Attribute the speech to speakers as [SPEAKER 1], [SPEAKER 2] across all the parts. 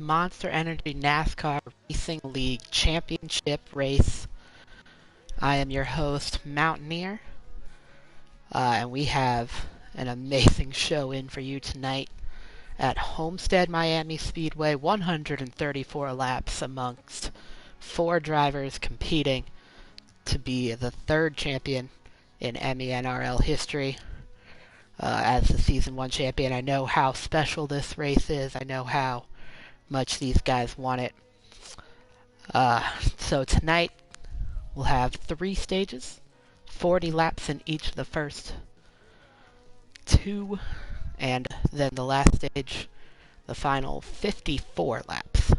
[SPEAKER 1] Monster Energy NASCAR Racing League Championship race. I am your host, Mountaineer, and we have an amazing show in for you tonight at Homestead Miami Speedway. 134 laps amongst 4 drivers competing to be the 3rd champion in MENRL history. As the Season 1 champion, I know how special this race is. I know how much these guys want it. So tonight we'll have 3 stages, 40 laps in each of the first 2, and then the last stage, the final 54 laps.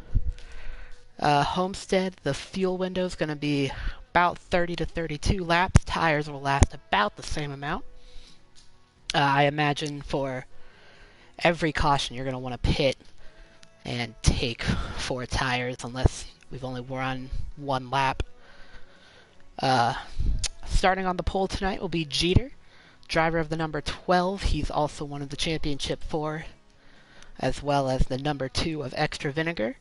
[SPEAKER 1] Homestead, the fuel window is going to be about 30 to 32 laps. Tires will last about the same amount. I imagine for every caution you're going to want to pit and take 4 tires unless we've only run 1 lap. Starting on the pole tonight will be Jeter, driver of the number 12. He's also one of the championship 4, as well as the number 2 of Extra Vinegar,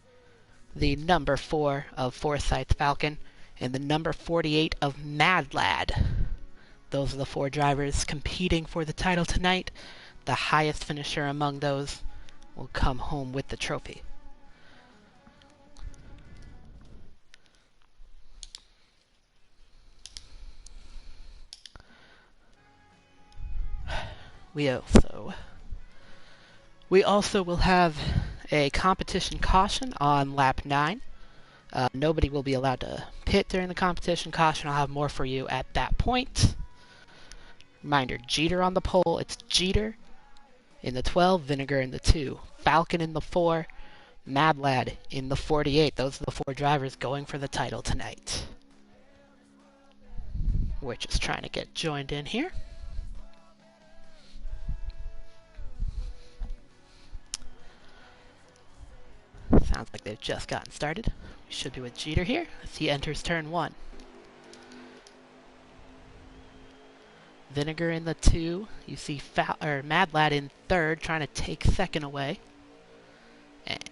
[SPEAKER 1] the number 4 of Forsyth Falcon, and the number 48 of Mad Lad. Those are the 4 drivers competing for the title tonight. The highest finisher among those will come home with the trophy. We also will have a competition caution on lap 9. Nobody will be allowed to pit during the competition caution. I'll have more for you at that point. Reminder, Jeter on the pole. It's Jeter in the 12, Vinegar in the 2, Falcon in the 4, Mad Lad in the 48. Those are the 4 drivers going for the title tonight. We're just trying to get joined in here. Sounds like they've just gotten started. We should be with Jeter here as he enters turn 1. Vinegar in the 2. You see Mad Lad in 3rd, trying to take 2nd away. And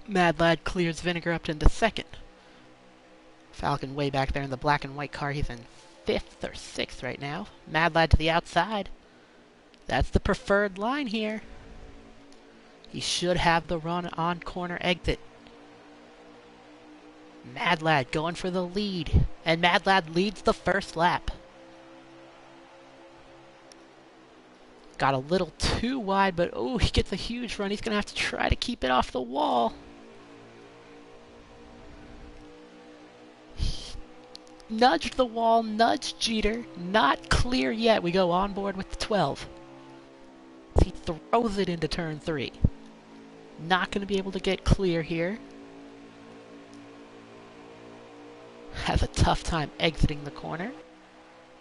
[SPEAKER 1] Mad Lad clears Vinegar up into 2nd. Falcon way back there in the black and white car. He's in 5th or 6th right now. Mad Lad to the outside. That's the preferred line here. He should have the run on corner exit. Mad Lad going for the lead. And Mad Lad leads the first lap. Got a little too wide, but oh, he gets a huge run. He's going to have to try to keep it off the wall. Nudged the wall, nudged Jeter. Not clear yet. We go on board with the 12. He throws it into turn 3. Not going to be able to get clear here. Has a tough time exiting the corner.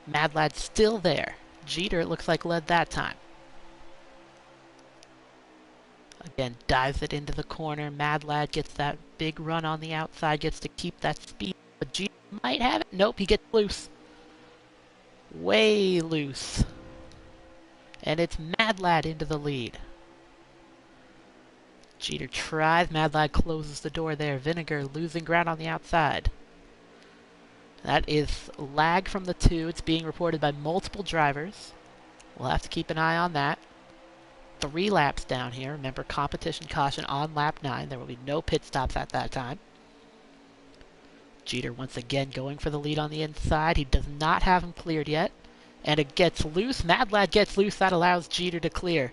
[SPEAKER 1] Mad Lad's still there. Jeter, it looks like, led that time. Again, dives it into the corner. Mad Lad gets that big run on the outside, gets to keep that speed. But Jeter might have it. Nope, he gets loose. Way loose. And it's Mad Lad into the lead. Jeter tries. Mad Lad closes the door there. Vinegar losing ground on the outside. That is lag from the 2. It's being reported by multiple drivers. We'll have to keep an eye on that. 3 laps down here. Remember, competition caution on lap 9. There will be no pit stops at that time. Jeter once again going for the lead on the inside. He does not have him cleared yet. And it gets loose. Mad Lad gets loose. That allows Jeter to clear.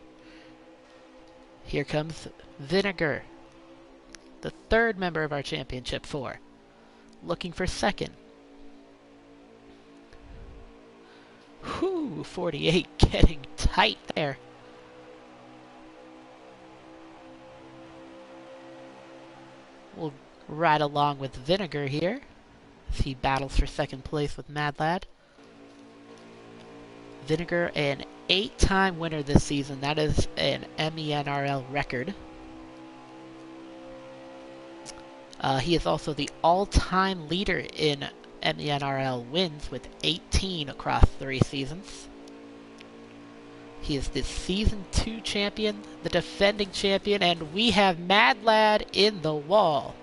[SPEAKER 1] Here comes Vinegar, the 3rd member of our championship 4, looking for 2nd. Whew, 48 getting tight there. We'll ride along with Vinegar here as he battles for 2nd place with Mad Lad. Vinegar, an 8-time winner this season. That is an MENRL record. He is also the all-time leader in MENRL wins with 18 across 3 seasons. He is the Season 2 champion, the defending champion, and we have Mad Lad in the wall.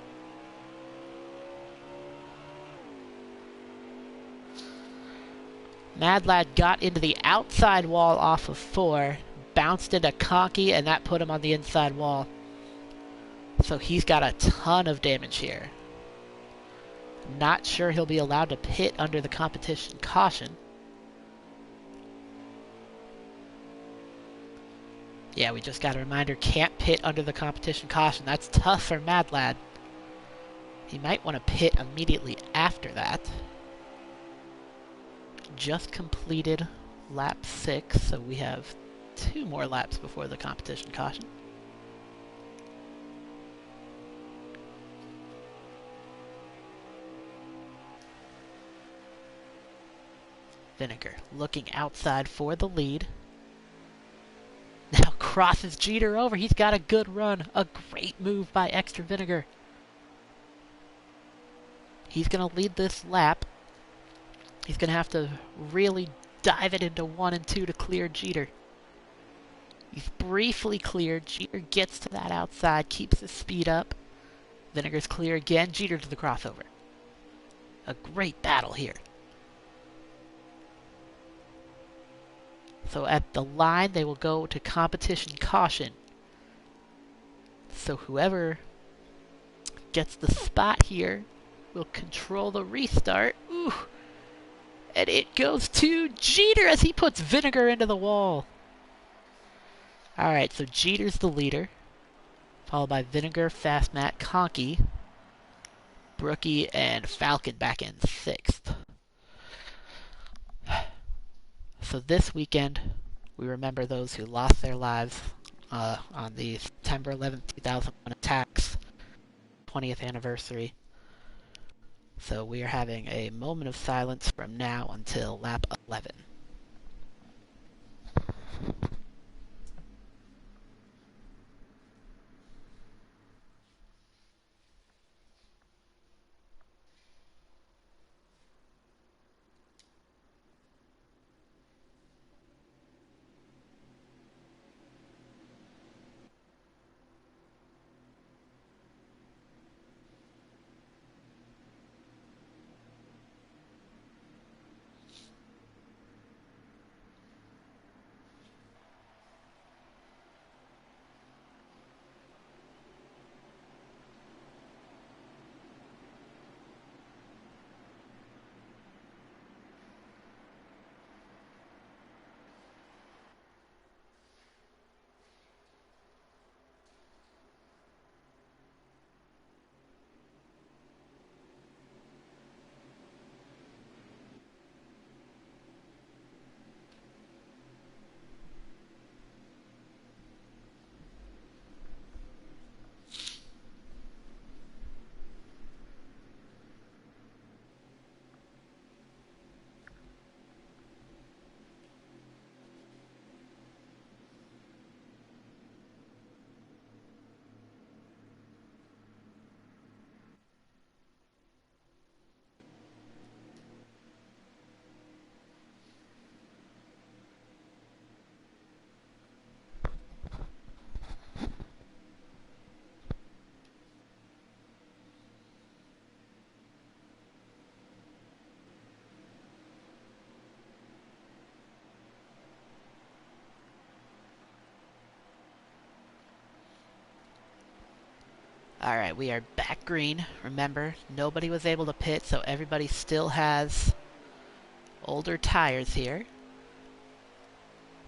[SPEAKER 1] Mad Lad got into the outside wall off of 4, bounced into Conky, and that put him on the inside wall. So he's got a ton of damage here. Not sure he'll be allowed to pit under the competition caution. Yeah, we just got a reminder, can't pit under the competition caution. That's tough for Mad Lad. He might want to pit immediately after that. Just completed lap 6, so we have 2 more laps before the competition caution. Vinegar looking outside for the lead. Now crosses Jeter over. He's got a good run. A great move by Extra Vinegar. He's going to lead this lap. He's going to have to really dive it into 1 and 2 to clear Jeter. He's briefly cleared. Jeter gets to that outside, keeps his speed up. Vinegar's clear again. Jeter to the crossover. A great battle here. So at the line, they will go to competition caution. So whoever gets the spot here will control the restart. Ooh. And it goes to Jeter as he puts Vinegar into the wall. Alright, so Jeter's the leader. Followed by Vinegar, Fast Matt, Conky, Brookie, and Falcon back in 6th. So this weekend, we remember those who lost their lives on the September 11th, 2001 attacks, 20th anniversary. So we are having a moment of silence from now until lap 11. Alright, we are back green. Remember, nobody was able to pit, so everybody still has older tires here.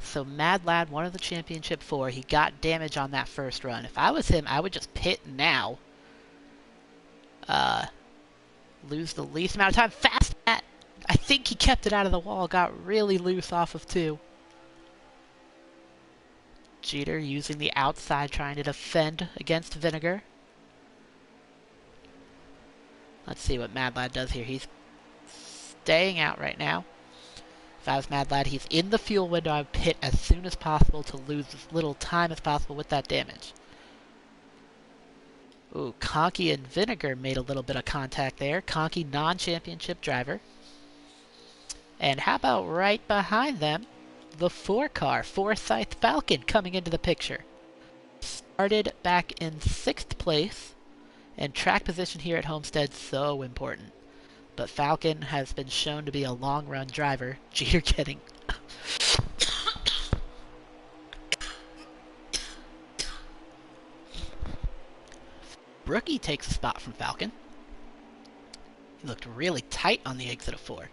[SPEAKER 1] So Mad Lad, one of the championship 4, he got damage on that first run. If I was him, I would just pit now. Lose the least amount of time. Fast Matt! I think he kept it out of the wall, got really loose off of 2. Jeter using the outside, trying to defend against Vinegar. Let's see what Mad Lad does here. He's staying out right now. If I was Mad Lad, he's in the fuel window. I would pit as soon as possible to lose as little time as possible with that damage. Ooh, Conky and Vinegar made a little bit of contact there. Conky, non-championship driver. And how about right behind them, the 4 car, Forsyth Falcon, coming into the picture. Started back in 6th place, and track position here at Homestead so important. But Falcon has been shown to be a long-run driver. Jeter getting... Brookie takes a spot from Falcon. He looked really tight on the exit of 4.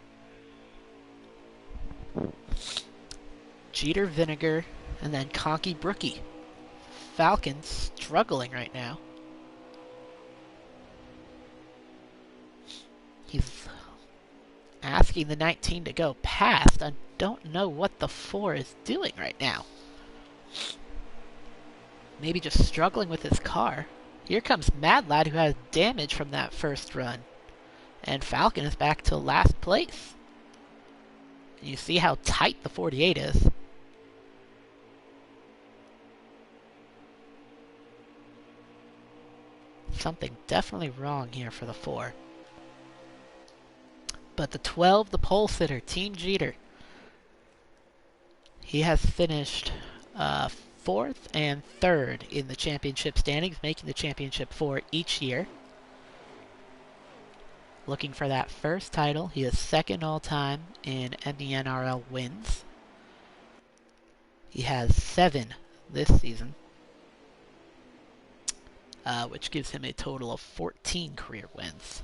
[SPEAKER 1] Jeter, Vinegar, and then Conkey, Brookie. Falcon struggling right now. He's asking the 19 to go past. I don't know what the 4 is doing right now. Maybe just struggling with his car. Here comes Mad Lad, who has damage from that first run. And Falcon is back to last place. And you see how tight the 48 is. Something definitely wrong here for the 4. But the 12, the pole sitter, Team Jeter. He has finished 4th and 3rd in the championship standings, making the championship 4 each year. Looking for that first title. He is 2nd all-time in MENRL wins. He has 7 this season, which gives him a total of 14 career wins.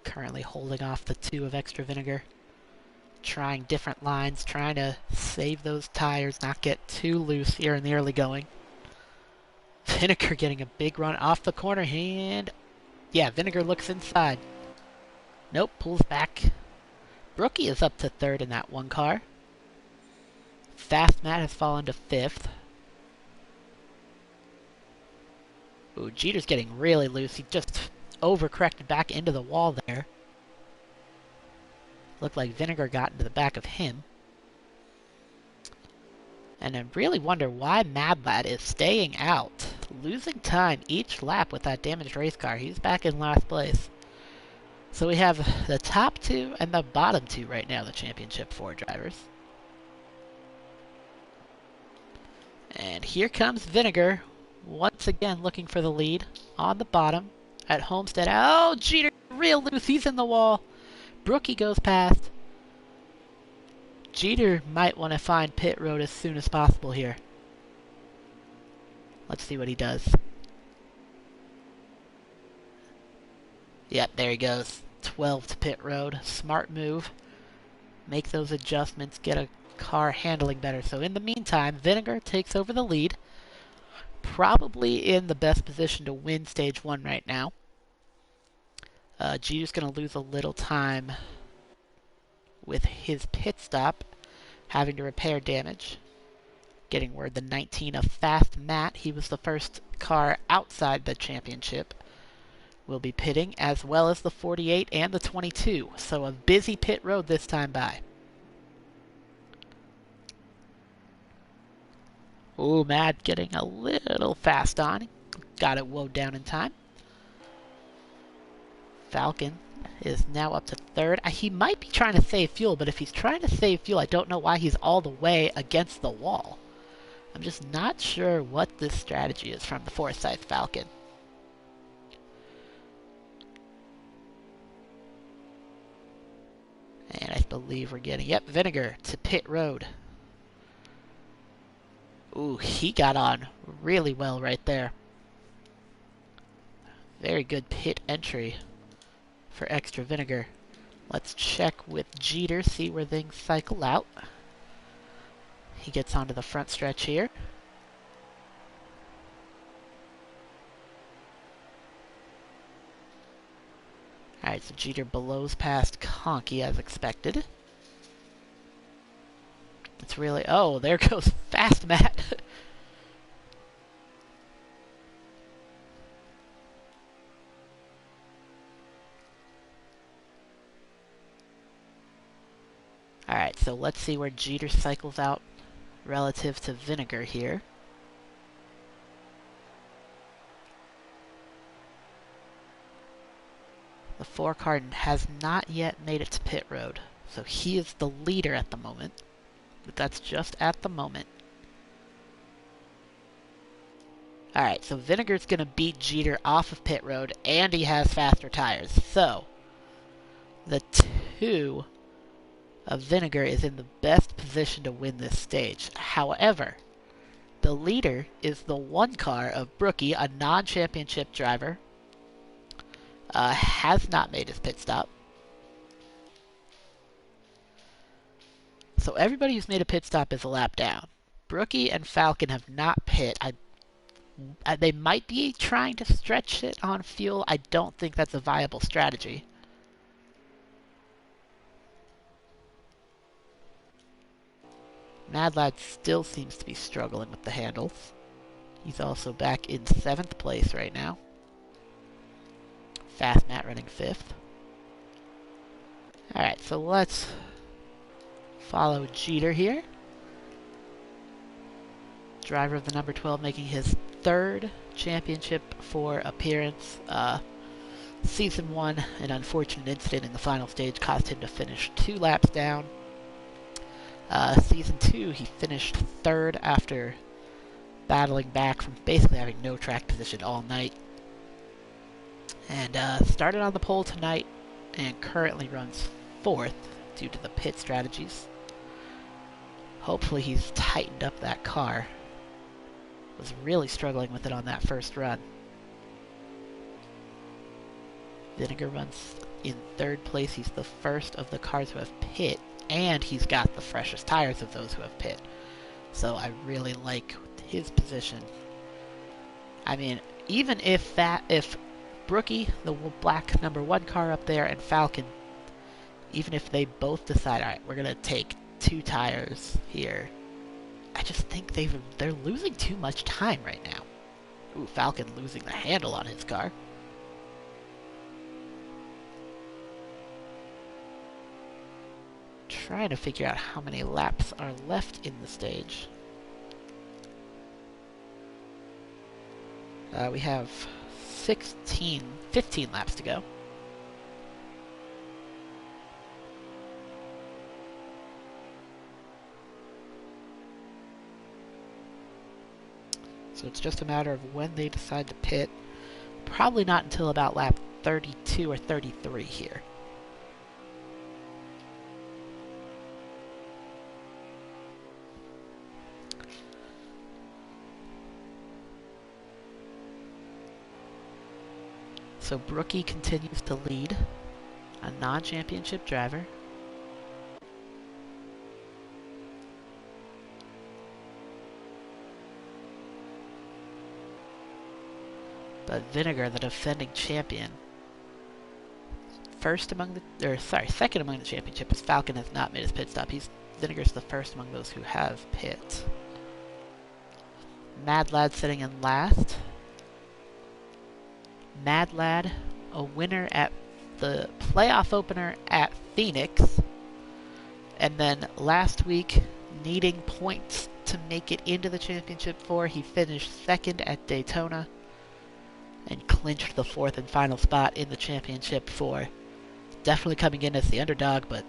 [SPEAKER 1] Currently holding off the 2 of Extra Vinegar. Trying different lines, trying to save those tires, not get too loose here in the early going. Vinegar getting a big run off the corner, and yeah, Vinegar looks inside. Nope, pulls back. Brookie is up to 3rd in that 1 car. Fast Matt has fallen to 5th. Ooh, Jeter's getting really loose. He just overcorrected back into the wall there. Looked like Vinegar got into the back of him. And I really wonder why Mad Lad is staying out. Losing time each lap with that damaged race car. He's back in last place. So we have the top 2 and the bottom 2 right now, the championship 4 drivers. And here comes Vinegar, once again looking for the lead on the bottom at Homestead. Oh, Jeter real loose. He's in the wall. Brookie goes past. Jeter might want to find pit road as soon as possible here. Let's see what he does. Yep, there he goes. 12 to pit road. Smart move. Make those adjustments. Get a car handling better. So in the meantime, Vinegar takes over the lead. Probably in the best position to win stage 1 right now. Jeter's going to lose a little time with his pit stop, having to repair damage. Getting word the 19 of Fast Matt, he was the first car outside the championship, will be pitting, as well as the 48 and the 22. So a busy pit road this time by. Ooh, Matt getting a little fast on. Got it woed down in time. Falcon is now up to 3rd. He might be trying to save fuel, but if he's trying to save fuel, I don't know why he's all the way against the wall. I'm just not sure what this strategy is from the Forsyth Falcon. And I believe we're getting, yep, Vinegar to pit road. Ooh, he got on really well right there. Very good pit entry for Extra Vinegar. Let's check with Jeter, see where things cycle out. He gets onto the front stretch here. Alright, so Jeter blows past Conkey as expected. It's really... oh, there goes Fast Matt. Alright, so let's see where Jeter cycles out relative to Vinegar here. The 4 car has not yet made it to pit road, so he is the leader at the moment. But that's just at the moment. Alright, so Vinegar's going to beat Jeter off of pit road, and he has faster tires. So, the 2 of Vinegar is in the best position to win this stage. However, the leader is the 1 car of Brookie, a non-championship driver. Has not made his pit stop. So everybody who's made a pit stop is a lap down. Brookie and Falcon have not pit. They might be trying to stretch it on fuel. I don't think that's a viable strategy. Mad Lad still seems to be struggling with the handles. He's also back in 7th place right now. Fast Matt running 5th. Alright, so let's follow Jeter here. Driver of the number 12 making his 3rd championship for appearance. Season 1, an unfortunate incident in the final stage caused him to finish 2 laps down. Season 2, he finished 3rd after battling back from basically having no track position all night. And started on the pole tonight and currently runs 4th due to the pit strategies. Hopefully he's tightened up that car. Was really struggling with it on that first run. Vinegar runs in 3rd place. He's the first of the cars who have pit, and he's got the freshest tires of those who have pit. So I really like his position. I mean, even if Brookie, the black number 1 car up there, and Falcon, even if they both decide, alright, we're gonna take 2 tires here, I just think they're losing too much time right now. Ooh, Falcon losing the handle on his car. Trying to figure out how many laps are left in the stage. We have 15 laps to go. So it's just a matter of when they decide to pit. Probably not until about lap 32 or 33 here. So Brookie continues to lead, a non-championship driver. But Vinegar, the defending champion, second among the championship, as Falcon has not made his pit stop. Vinegar's the first among those who have pit. Mad Lad sitting in last. Mad Lad, a winner at the playoff opener at Phoenix, and then last week, needing points to make it into the championship 4, he finished 2nd at Daytona and clinched the 4th and final spot in the championship 4. Definitely coming in as the underdog, but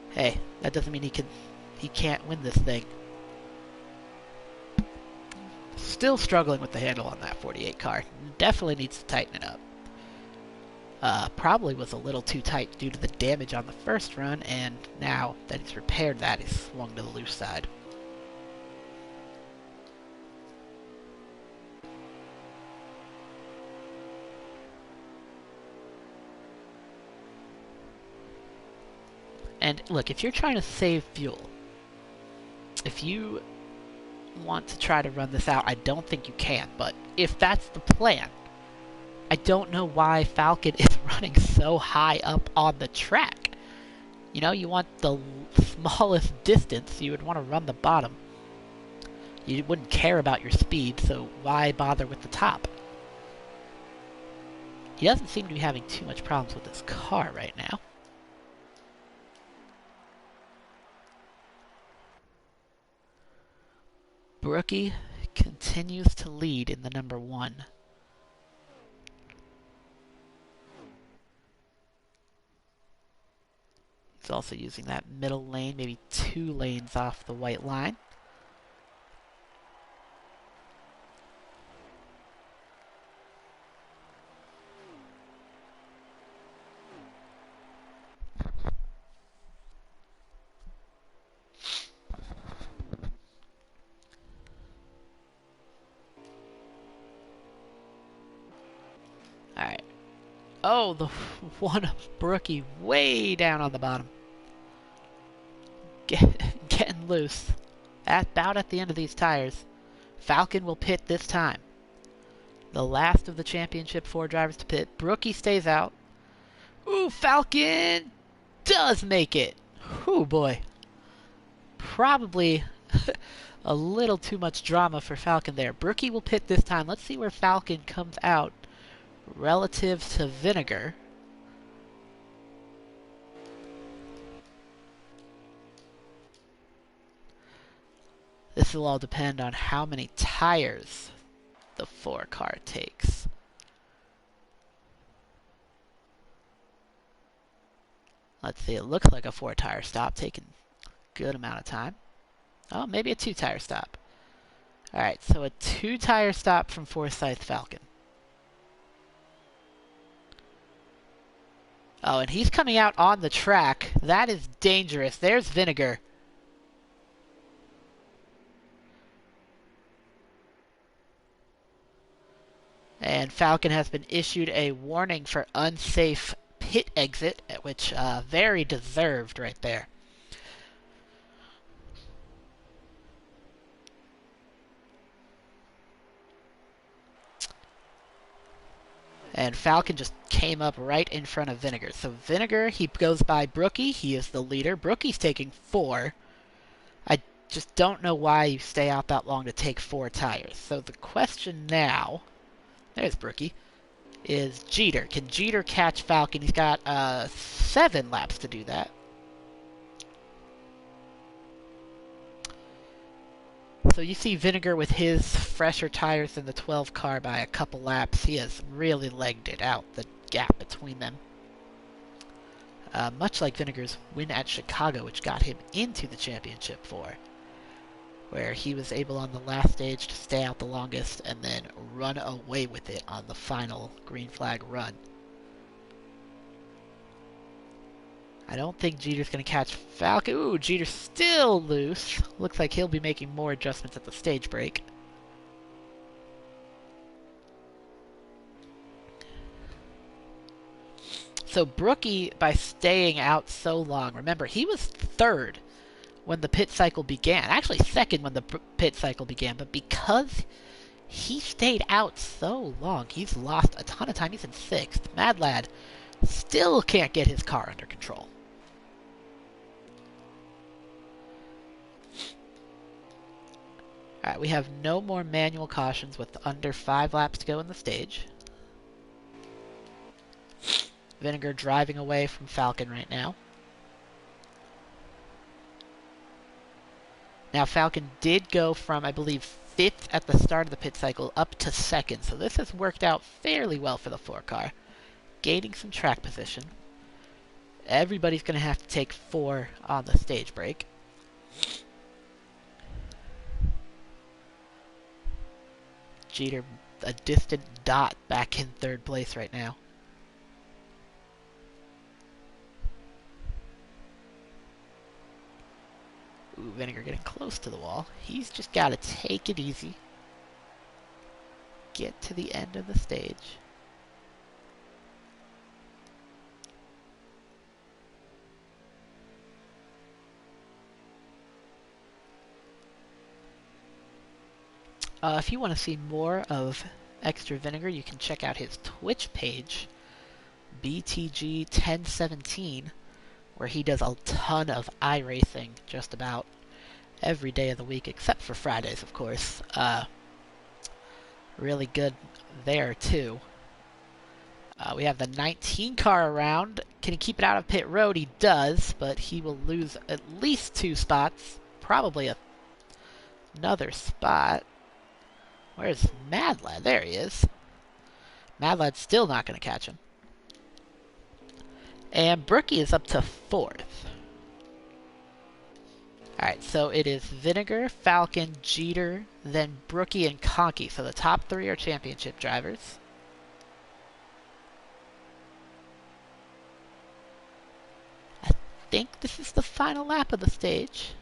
[SPEAKER 1] hey, that doesn't mean he can't win this thing. Still struggling with the handle on that 48 car. Definitely needs to tighten it up. Probably was a little too tight due to the damage on the first run, and now that he's repaired that, he's swung to the loose side. And look, if you're trying to save fuel, if you want to try to run this out, I don't think you can, but if that's the plan, I don't know why Falcon is running so high up on the track. You know, you want the smallest distance, you would want to run the bottom. You wouldn't care about your speed, so why bother with the top? He doesn't seem to be having too much problems with his car right now. Brookie continues to lead in the number 1. He's also using that middle lane, maybe 2 lanes off the white line. Alright. Oh, the one of Brookie way down on the bottom. Getting loose. About at the end of these tires. Falcon will pit this time. The last of the championship 4 drivers to pit. Brookie stays out. Ooh, Falcon does make it. Ooh, boy. Probably a little too much drama for Falcon there. Brookie will pit this time. Let's see where Falcon comes out relative to Vinegar. This will all depend on how many tires the 4 car takes. Let's see, it looks like a 4 tire stop, taking a good amount of time. Oh, maybe a 2 tire stop. Alright, so a 2 tire stop from Forsyth Falcon. Oh, and he's coming out on the track. That is dangerous. There's Vinegar. And Falcon has been issued a warning for unsafe pit exit, which very deserved right there. And Falcon just came up right in front of Vinegar. So Vinegar, he goes by Brookie. He is the leader. Brookie's taking 4. I just don't know why you stay out that long to take 4 tires. So the question now, there's Brookie, is Jeter. Can Jeter catch Falcon? He's got 7 laps to do that. So you see Vinegar with his fresher tires than the 12 car by a couple laps. He has really legged it out, the gap between them. Much like Vinegar's win at Chicago, which got him into the championship 4, where he was able on the last stage to stay out the longest and then run away with it on the final green flag run. I don't think Jeter's going to catch Falcon. Ooh, Jeter's still loose. Looks like he'll be making more adjustments at the stage break. So Brookie, by staying out so long, remember, he was 3rd when the pit cycle began. Actually 2nd when the pit cycle began, but because he stayed out so long, he's lost a ton of time. He's in 6th. Mad Lad still can't get his car under control. Alright, we have no more manual cautions with under 5 laps to go in the stage. Vinegar driving away from Falcon right now. Now Falcon did go from, I believe, 5th at the start of the pit cycle up to 2nd, so this has worked out fairly well for the 4 car. Gaining some track position. Everybody's going to have to take 4 on the stage break. Jeter, a distant dot, back in 3rd place right now. Ooh, Vinegar getting close to the wall. He's just got to take it easy. Get to the end of the stage. If you want to see more of Extra Vinegar, you can check out his Twitch page, BTG1017, where he does a ton of iRacing just about every day of the week, except for Fridays, of course. Really good there, too. We have the 19 car around. Can he keep it out of pit road? He does, but he will lose at least 2 spots. Probably another spot. Where's Mad Lad? There he is. Mad Lad's still not going to catch him. And Brookie is up to 4th. Alright, so it is Vinegar, Falcon, Jeter, then Brookie, and Conkey. So the top three are championship drivers. I think this is the final lap of the stage.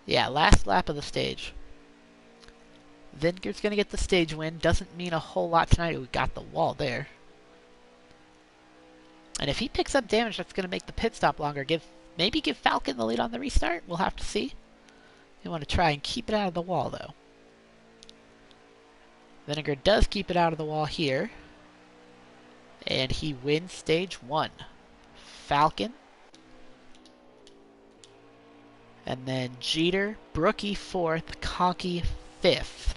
[SPEAKER 1] Yeah, last lap of the stage. Vinegar's going to get the stage win. Doesn't mean a whole lot tonight. We got the wall there. And if he picks up damage, that's going to make the pit stop longer. Maybe give Falcon the lead on the restart. We'll have to see. You want to try and keep it out of the wall, though. Vinegar does keep it out of the wall here. And he wins stage 1. Falcon. And then Jeter, Brookie 4th, Conkey 5th.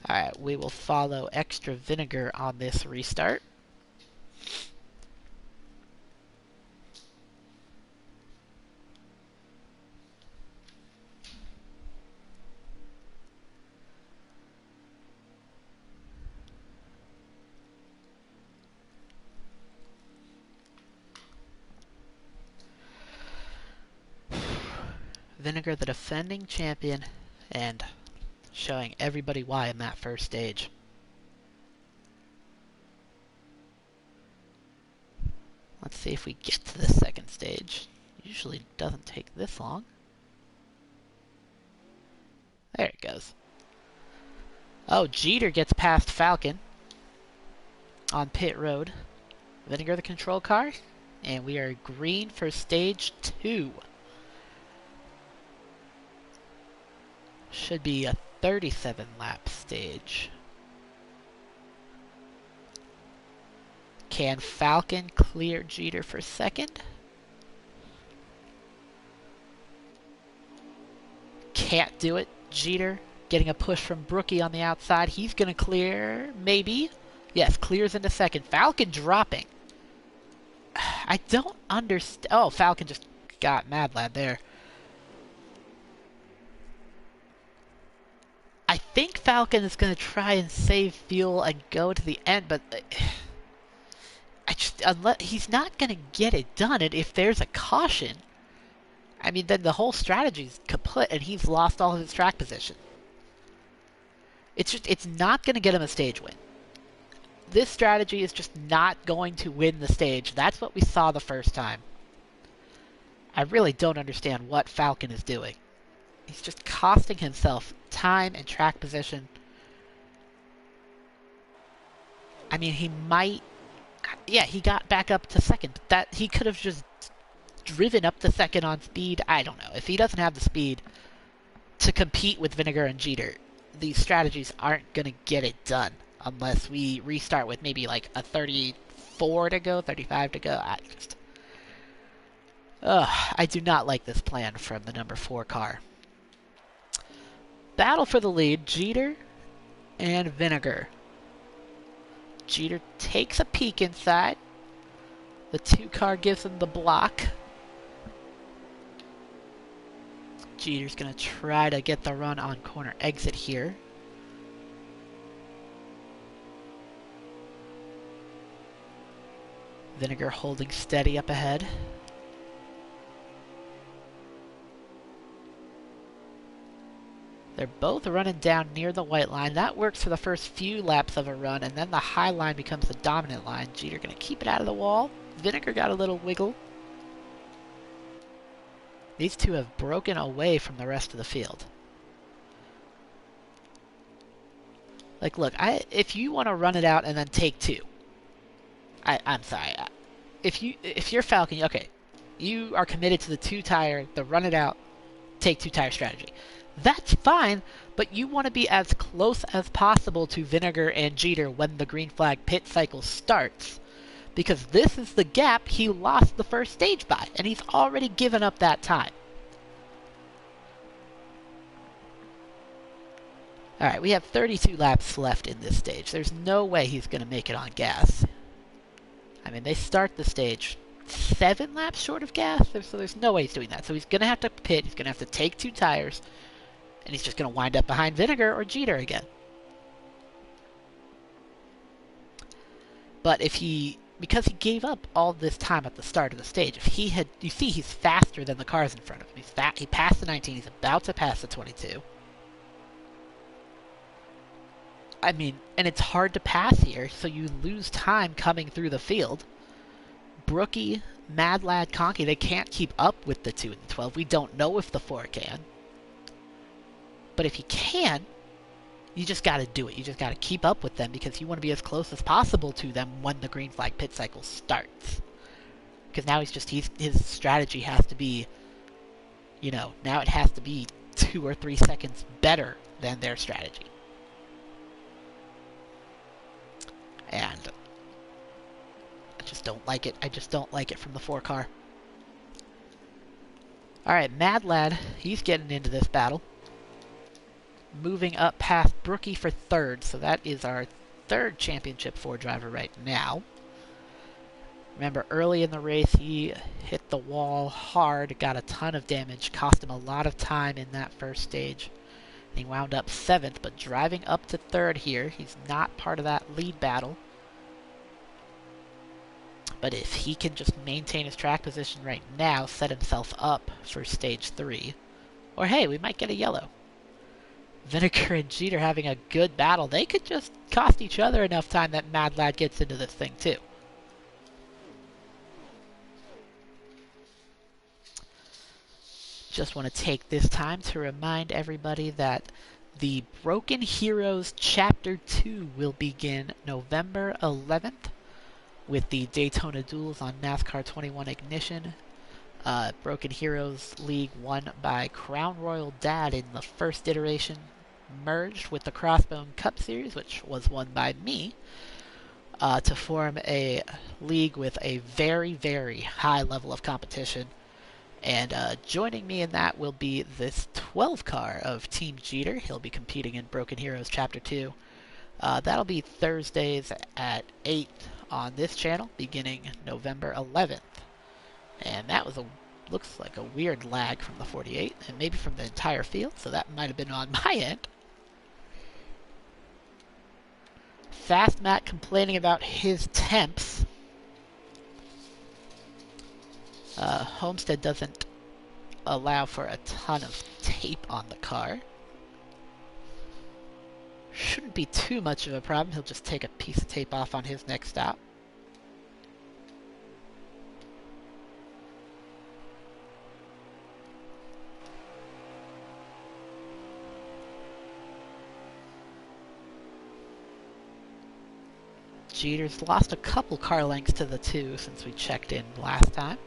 [SPEAKER 1] Alright, we will follow extra Vinegar on this restart. Vinegar, the defending champion, and showing everybody why in that first stage. Let's see if we get to the second stage. Usually doesn't take this long. There it goes. Oh, Jeter gets past Falcon on pit road. Vinegar the control car, and we are green for stage 2. Should be a 37 lap stage. Can Falcon clear Jeter for second? Can't do it. Jeter getting a push from Brookie on the outside. He's going to clear, maybe. Yes, clears into second. Falcon dropping. I don't understand. Oh, Falcon just got Mad Lad there. I think Falcon is going to try and save fuel and go to the end, but he's not going to get it done. And if there's a caution, I mean, then the whole strategy's kaput, and he's lost all of his track position. It's not going to get him a stage win. This strategy is just not going to win the stage. That's what we saw the first time. I really don't understand what Falcon is doing. He's just costing himself time and track position. I mean, he might... Yeah, he got back up to second, but that he could have just driven up to second on speed. I don't know. If he doesn't have the speed to compete with Vinegar and Jeter, these strategies aren't going to get it done unless we restart with maybe like a 34 to go, 35 to go. I do not like this plan from the number 4 car. Battle for the lead, Jeter and Vinegar. Jeter takes a peek inside. The 2 car gives him the block. Jeter's going to try to get the run on corner exit here. Vinegar holding steady up ahead. They're both running down near the white line. That works for the first few laps of a run, and then the high line becomes the dominant line. Jeter going to keep it out of the wall. Vinegar got a little wiggle. These two have broken away from the rest of the field. Like, look, if you want to run it out and then take 2, I'm sorry. If you're Falcon, okay, you are committed to the 2-tire, the run it out, take 2-tire strategy. That's fine, but you want to be as close as possible to Vinegar and Jeter when the green flag pit cycle starts. Because this is the gap he lost the first stage by, and he's already given up that time. Alright, we have 32 laps left in this stage. There's no way he's going to make it on gas. I mean, they start the stage 7 laps short of gas, so there's no way he's doing that. So he's going to have to pit, he's going to have to take 2 tires, and he's just going to wind up behind Vinegar or Jeter again. But because he gave up all this time at the start of the stage, if he had, you see, he's faster than the cars in front of him. He passed the 19. He's about to pass the 22. I mean, and it's hard to pass here, so you lose time coming through the field. Brookie, Mad Lad, Conky, they can't keep up with the 2 and the 12. We don't know if the 4 can. But if you can, you just got to do it. You just got to keep up with them because you want to be as close as possible to them when the green flag pit cycle starts. Because now his strategy has to be, now it has to be 2 or 3 seconds better than their strategy. And I just don't like it. I just don't like it from the 4 car. Alright, Mad Lad, he's getting into this battle. Moving up past Brookie for 3rd, so that is our 3rd Championship 4 driver right now. Remember, early in the race, he hit the wall hard, got a ton of damage, cost him a lot of time in that first stage. He wound up 7th, but driving up to 3rd here, he's not part of that lead battle. But if he can just maintain his track position right now, set himself up for stage 3, or hey, we might get a yellow. Vinegar and Jeter having a good battle. They could just cost each other enough time that Mad Lad gets into this thing too. Just want to take this time to remind everybody that the Broken Heroes Chapter 2 will begin November 11th with the Daytona Duels on NASCAR 21 Ignition. Broken Heroes League won by Crown Royal Dad in the first iteration, merged with the Crossbone Cup Series, which was won by me, to form a league with a very, very high level of competition. And joining me in that will be this 12 car of Team Jeter. He'll be competing in Broken Heroes Chapter 2. That'll be Thursdays at 8 on this channel, beginning November 11th. And that looks like a weird lag from the 48, and maybe from the entire field, so that might have been on my end. Fast Matt complaining about his temps. Homestead doesn't allow for a ton of tape on the car. Shouldn't be too much of a problem. He'll just take a piece of tape off on his next stop. Jeter's lost a couple car lengths to the 2 since we checked in last time.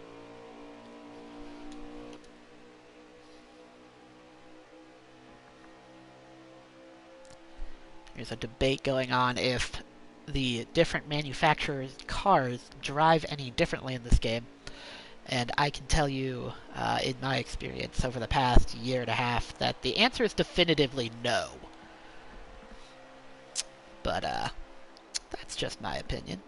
[SPEAKER 1] There's a debate going on if the different manufacturers' cars drive any differently in this game. And I can tell you, in my experience over the past year and a half, that the answer is definitively no. But, that's just my opinion.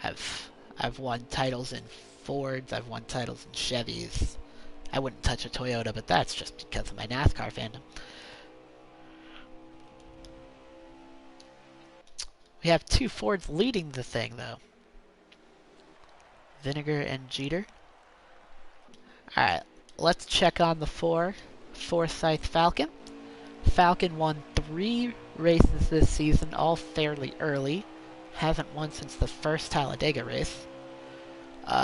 [SPEAKER 1] I've won titles in Fords, I've won titles in Chevys. I wouldn't touch a Toyota, but that's just because of my NASCAR fandom. We have 2 Fords leading the thing, though. Vinegar and Jeter. Alright, let's check on the 4. Forsyth Falcon. Falcon won 3 races this season, all fairly early. Hasn't won since the first Talladega race.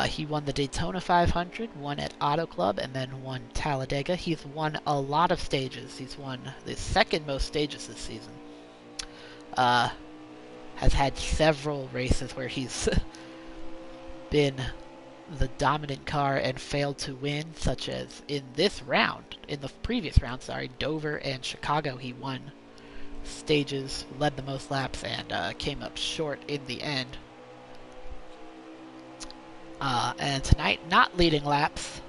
[SPEAKER 1] He won the Daytona 500, won at Auto Club, and then won Talladega. He's won a lot of stages. He's won the second most stages this season. Has had several races where he's been the dominant car and failed to win, such as in this round, in the previous round, Dover and Chicago, he won stages, led the most laps, and came up short in the end. And tonight, not leading laps.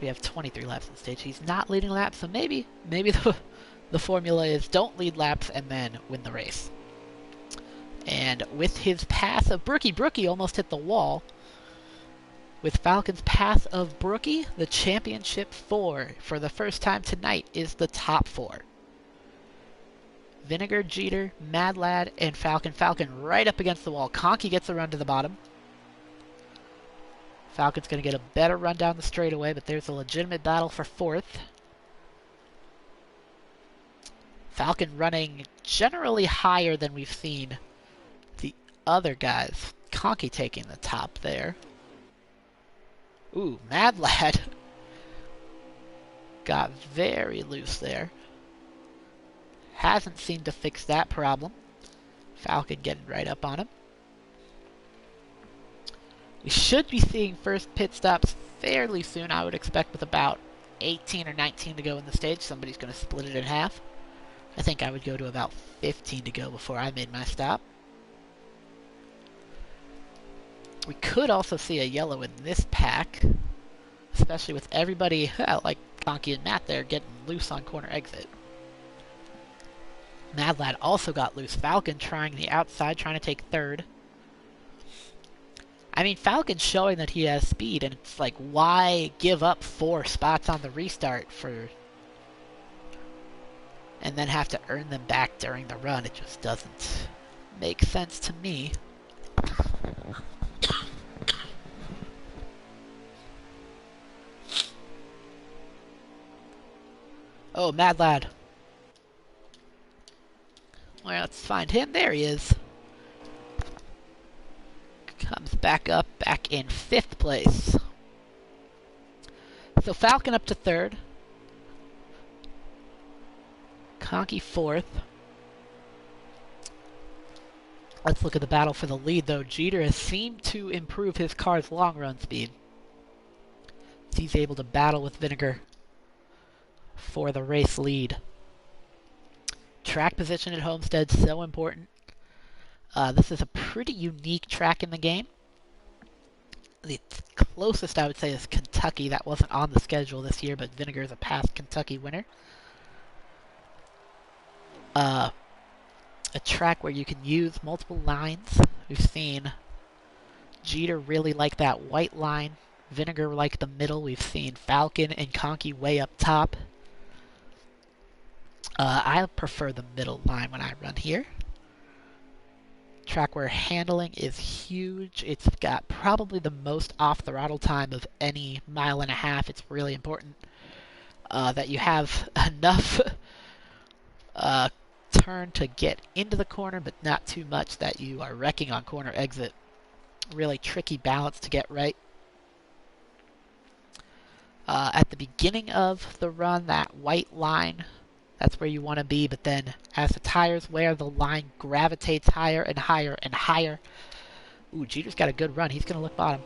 [SPEAKER 1] We have 23 laps in the stage. He's not leading laps, so maybe the formula is don't lead laps and then win the race. And with his pass of Brookie almost hit the wall. With Falcon's pass of Brookie, the championship 4 for the first time tonight is the top 4. Vinegar, Jeter, Mad Lad, and Falcon. Falcon right up against the wall. Conky gets a run to the bottom. Falcon's going to get a better run down the straightaway, but there's a legitimate battle for fourth. Falcon running generally higher than we've seen the other guys. Conky taking the top there. Ooh, Mad Lad got very loose there. Hasn't seemed to fix that problem. Falcon getting right up on him. We should be seeing first pit stops fairly soon, I would expect, with about 18 or 19 to go in the stage. Somebody's going to split it in half. I think I would go to about 15 to go before I made my stop. We could also see a yellow in this pack, especially with everybody, like Conky and Matt there, getting loose on corner exit. Mad Lad also got loose. Falcon trying the outside, trying to take third. I mean, Falcon's showing that he has speed, and it's like, why give up 4 spots on the restart for... and then have to earn them back during the run? It just doesn't make sense to me. Oh, Mad Lad. Well, let's find him. There he is. Comes back up, back in 5th place. So Falcon up to 3rd. Conky 4th. Let's look at the battle for the lead, though. Jeter has seemed to improve his car's long run speed. He's able to battle with Vinegar for the race lead. Track position at Homestead, so important. This is a pretty unique track in the game. The closest I would say is Kentucky. That wasn't on the schedule this year, but Vinegar is a past Kentucky winner. A track where you can use multiple lines. We've seen Jeter really like that white line. Vinegar like the middle. We've seen Falcon and Conky way up top. I prefer the middle line when I run here. Track where handling is huge. It's got probably the most off-throttle time of any 1.5 miles. It's really important that you have enough turn to get into the corner, but not too much that you are wrecking on corner exit. Really tricky balance to get right. At the beginning of the run, that white line, that's where you want to be, but then as the tires wear, the line gravitates higher and higher and higher. Ooh, Jeter's got a good run. He's going to look bottom.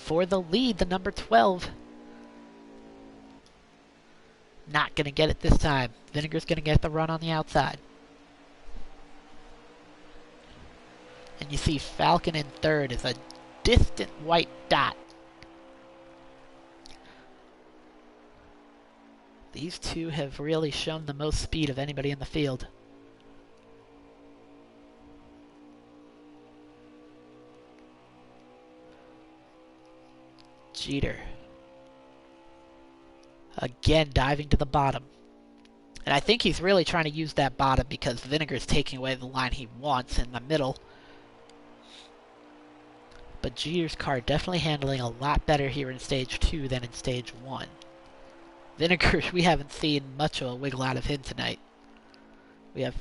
[SPEAKER 1] For the lead, the number 12. Not going to get it this time. Vinegar's going to get the run on the outside. And you see Falcon in 3rd is a distant white dot. These two have really shown the most speed of anybody in the field. Jeter. Again, diving to the bottom. And I think he's really trying to use that bottom because Vinegar's taking away the line he wants in the middle. But Jeter's car definitely handling a lot better here in Stage 2 than in Stage 1. Vinegar, we haven't seen much of a wiggle out of him tonight. We have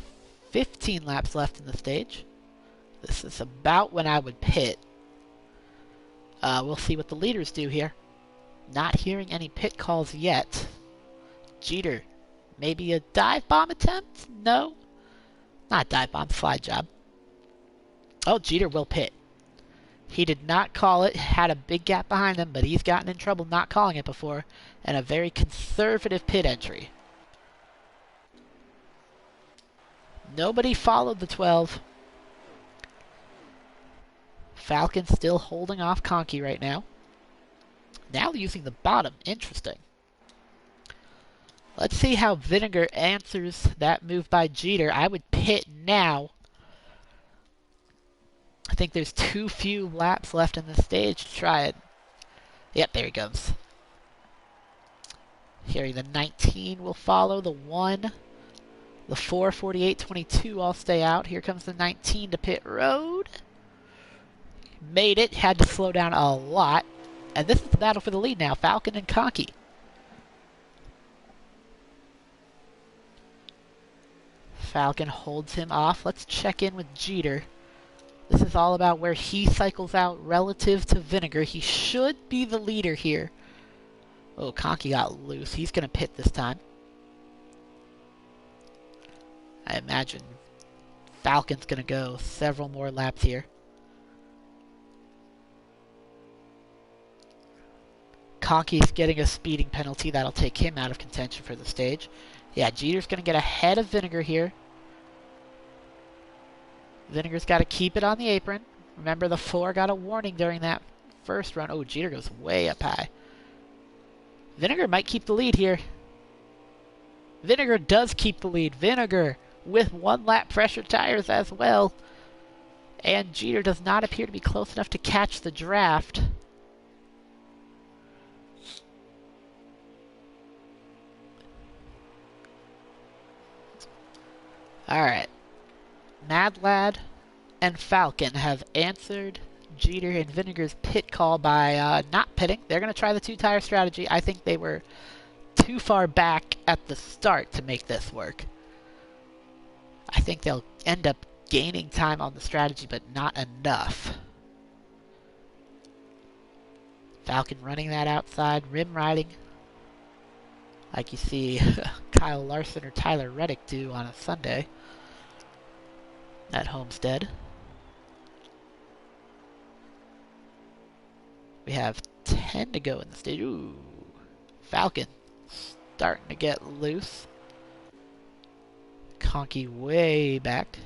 [SPEAKER 1] 15 laps left in the stage. This is about when I would pit. We'll see what the leaders do here. Not hearing any pit calls yet. Jeter, maybe a dive bomb attempt? No. Not dive bomb, slide job. Oh, Jeter will pit. He did not call it, had a big gap behind him, but he's gotten in trouble not calling it before, and a very conservative pit entry. Nobody followed the 12. Falcon still holding off Conky right now. Now using the bottom. Interesting. Let's see how Vinegar answers that move by Jeter. I would pit now. I think there's too few laps left in the stage to try it. Yep, there he goes. Here, the 19 will follow, the 1, The 4:48.22 all stay out. Here comes the 19 to pit road. Made it. Had to slow down a lot. And this is the battle for the lead now. Falcon and Conky. Falcon holds him off. Let's check in with Jeter. This is all about where he cycles out relative to Vinegar. He should be the leader here. Oh, Conky got loose. He's going to pit this time. I imagine Falcon's going to go several more laps here. Conky's getting a speeding penalty. That'll take him out of contention for the stage. Yeah, Jeter's going to get ahead of Vinegar here. Vinegar's got to keep it on the apron. Remember, the 4 got a warning during that first run. Oh, Jeter goes way up high. Vinegar might keep the lead here. Vinegar does keep the lead. Vinegar with 1 lap pressure tires as well. And Jeter does not appear to be close enough to catch the draft. Alright. Mad Lad and Falcon have answered Jeter and Vinegar's pit call by not pitting. They're going to try the 2-tire strategy. I think they were too far back at the start to make this work. I think they'll end up gaining time on the strategy, but not enough. Falcon running that outside, rim riding, like you see Kyle Larson or Tyler Reddick do on a Sunday at Homestead. We have 10 to go in the stage. Ooh, Falcon starting to get loose. Conky way back.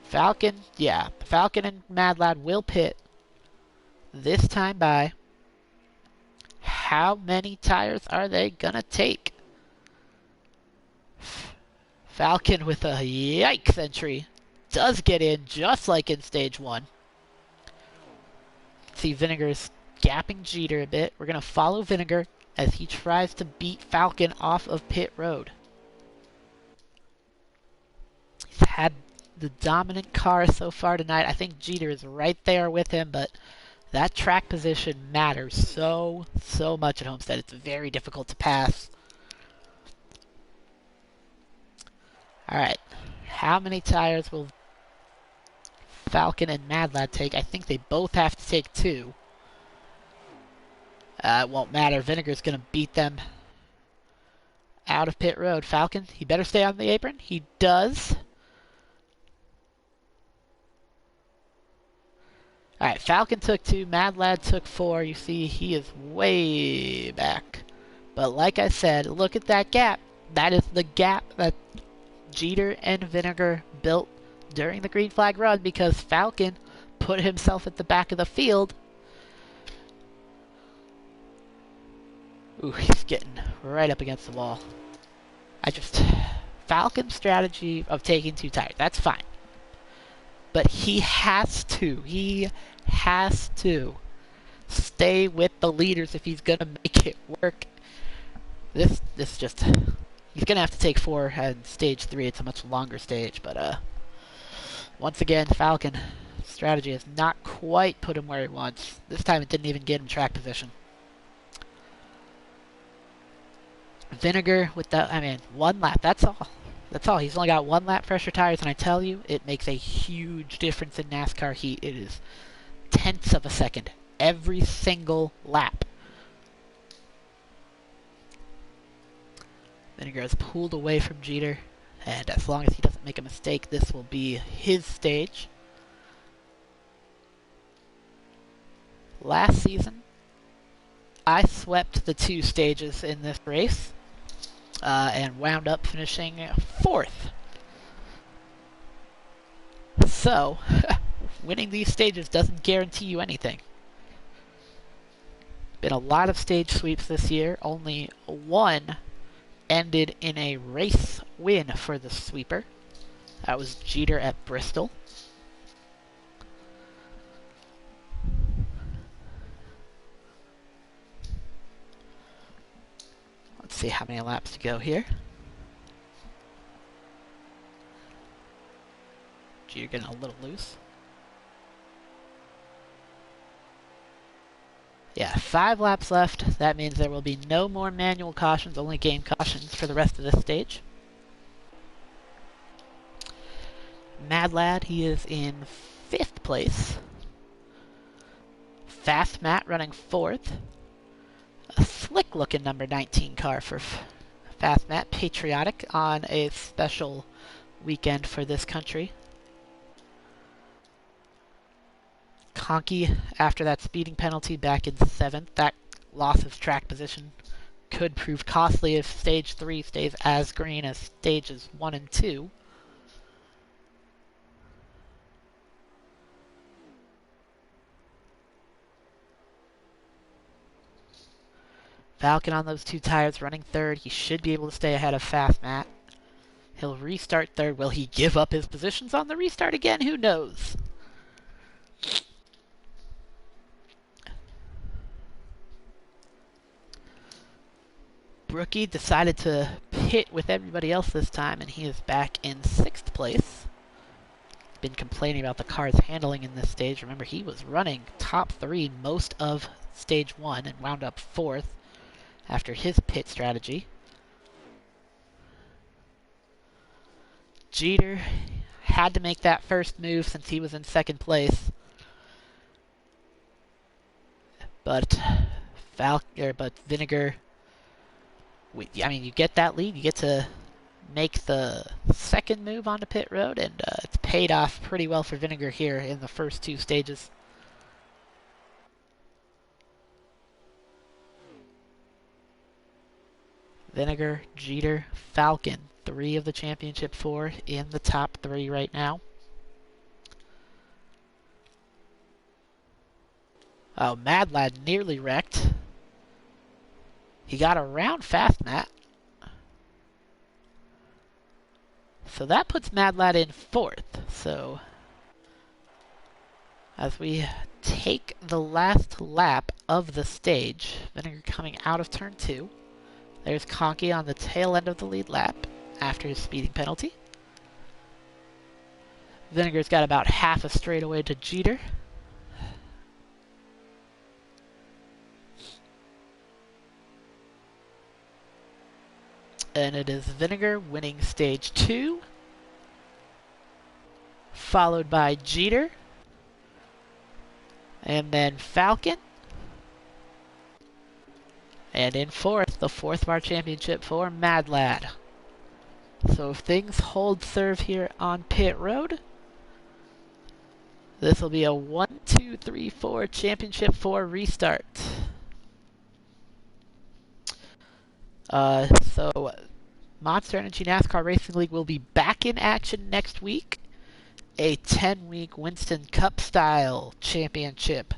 [SPEAKER 1] Falcon, yeah, Falcon and Mad Lad will pit this time by. How many tires are they gonna take? Falcon with a yikes entry does get in just like in stage 1. See, Vinegar's gapping Jeter a bit. We're gonna follow Vinegar as he tries to beat Falcon off of pit road. He's had the dominant car so far tonight. I think Jeter is right there with him, but that track position matters so much at Homestead. It's very difficult to pass. Alright, how many tires will Falcon and Mad Lad take? I think they both have to take 2. It won't matter. Vinegar's going to beat them out of pit road. Falcon, he better stay on the apron. He does. Alright, Falcon took 2, Mad Lad took 4. You see, he is way back. But like I said, look at that gap. That is the gap that Jeter and Vinegar built during the green flag run because Falcon put himself at the back of the field. Ooh, he's getting right up against the wall. Falcon's strategy of taking 2 tires, that's fine. But he has to stay with the leaders if he's gonna make it work. This just, he's gonna have to take 4 at stage 3. It's a much longer stage, but once again, Falcon strategy has not quite put him where he wants. This time it didn't even get him track position. Vinegar with that, 1 lap, that's all. That's all. He's only got 1 lap pressure tires, and I tell you, it makes a huge difference in NASCAR heat. It is tenths of a second every single lap. Vinegar is pulled away from Jeter, and as long as he doesn't make a mistake, this will be his stage. Last season, I swept the 2 stages in this race. And wound up finishing 4th. So, winning these stages doesn't guarantee you anything. Been a lot of stage sweeps this year. Only 1 ended in a race win for the sweeper. That was Jeter at Bristol. Let's see how many laps to go here. Jeter getting a little loose. Yeah, 5 laps left. That means there will be no more manual cautions, only game cautions for the rest of this stage. Mad Lad, he is in 5th place. Fast Matt running 4th. A slick-looking number 19 car for Fast Matt. Patriotic on a special weekend for this country. Conkey, after that speeding penalty, back in 7th. That loss of track position could prove costly if Stage 3 stays as green as Stages 1 and 2. Falcon on those 2 tires, running 3rd. He should be able to stay ahead of Fast Matt. He'll restart 3rd. Will he give up his positions on the restart again? Who knows? Brookie decided to pit with everybody else this time, and he is back in 6th place. Been complaining about the car's handling in this stage. Remember, he was running top 3 most of Stage 1 and wound up 4th after his pit strategy. Jeter had to make that first move since he was in 2nd place. But Vinegar, you get that lead. You get to make the 2nd move onto pit road, and it's paid off pretty well for Vinegar here in the first 2 stages. Vinegar, Jeter, Falcon, 3 of the championship 4 in the top 3 right now. Oh, Mad Lad nearly wrecked. He got around Fast Matt. So that puts Mad Lad in 4th. So as we take the last lap of the stage, Vinegar coming out of turn 2. There's Conkey on the tail end of the lead lap after his speeding penalty. Vinegar's got about half a straightaway to Jeter. And it is Vinegar winning stage 2, followed by Jeter, and then Falcon. And in 4th, the 4th of our championship for Mad Lad. So if things hold serve here on pit road, this will be a 1, 2, 3, 4 championship 4 restart. So Monster Energy NASCAR Racing League will be back in action next week. A 10-week Winston Cup style championship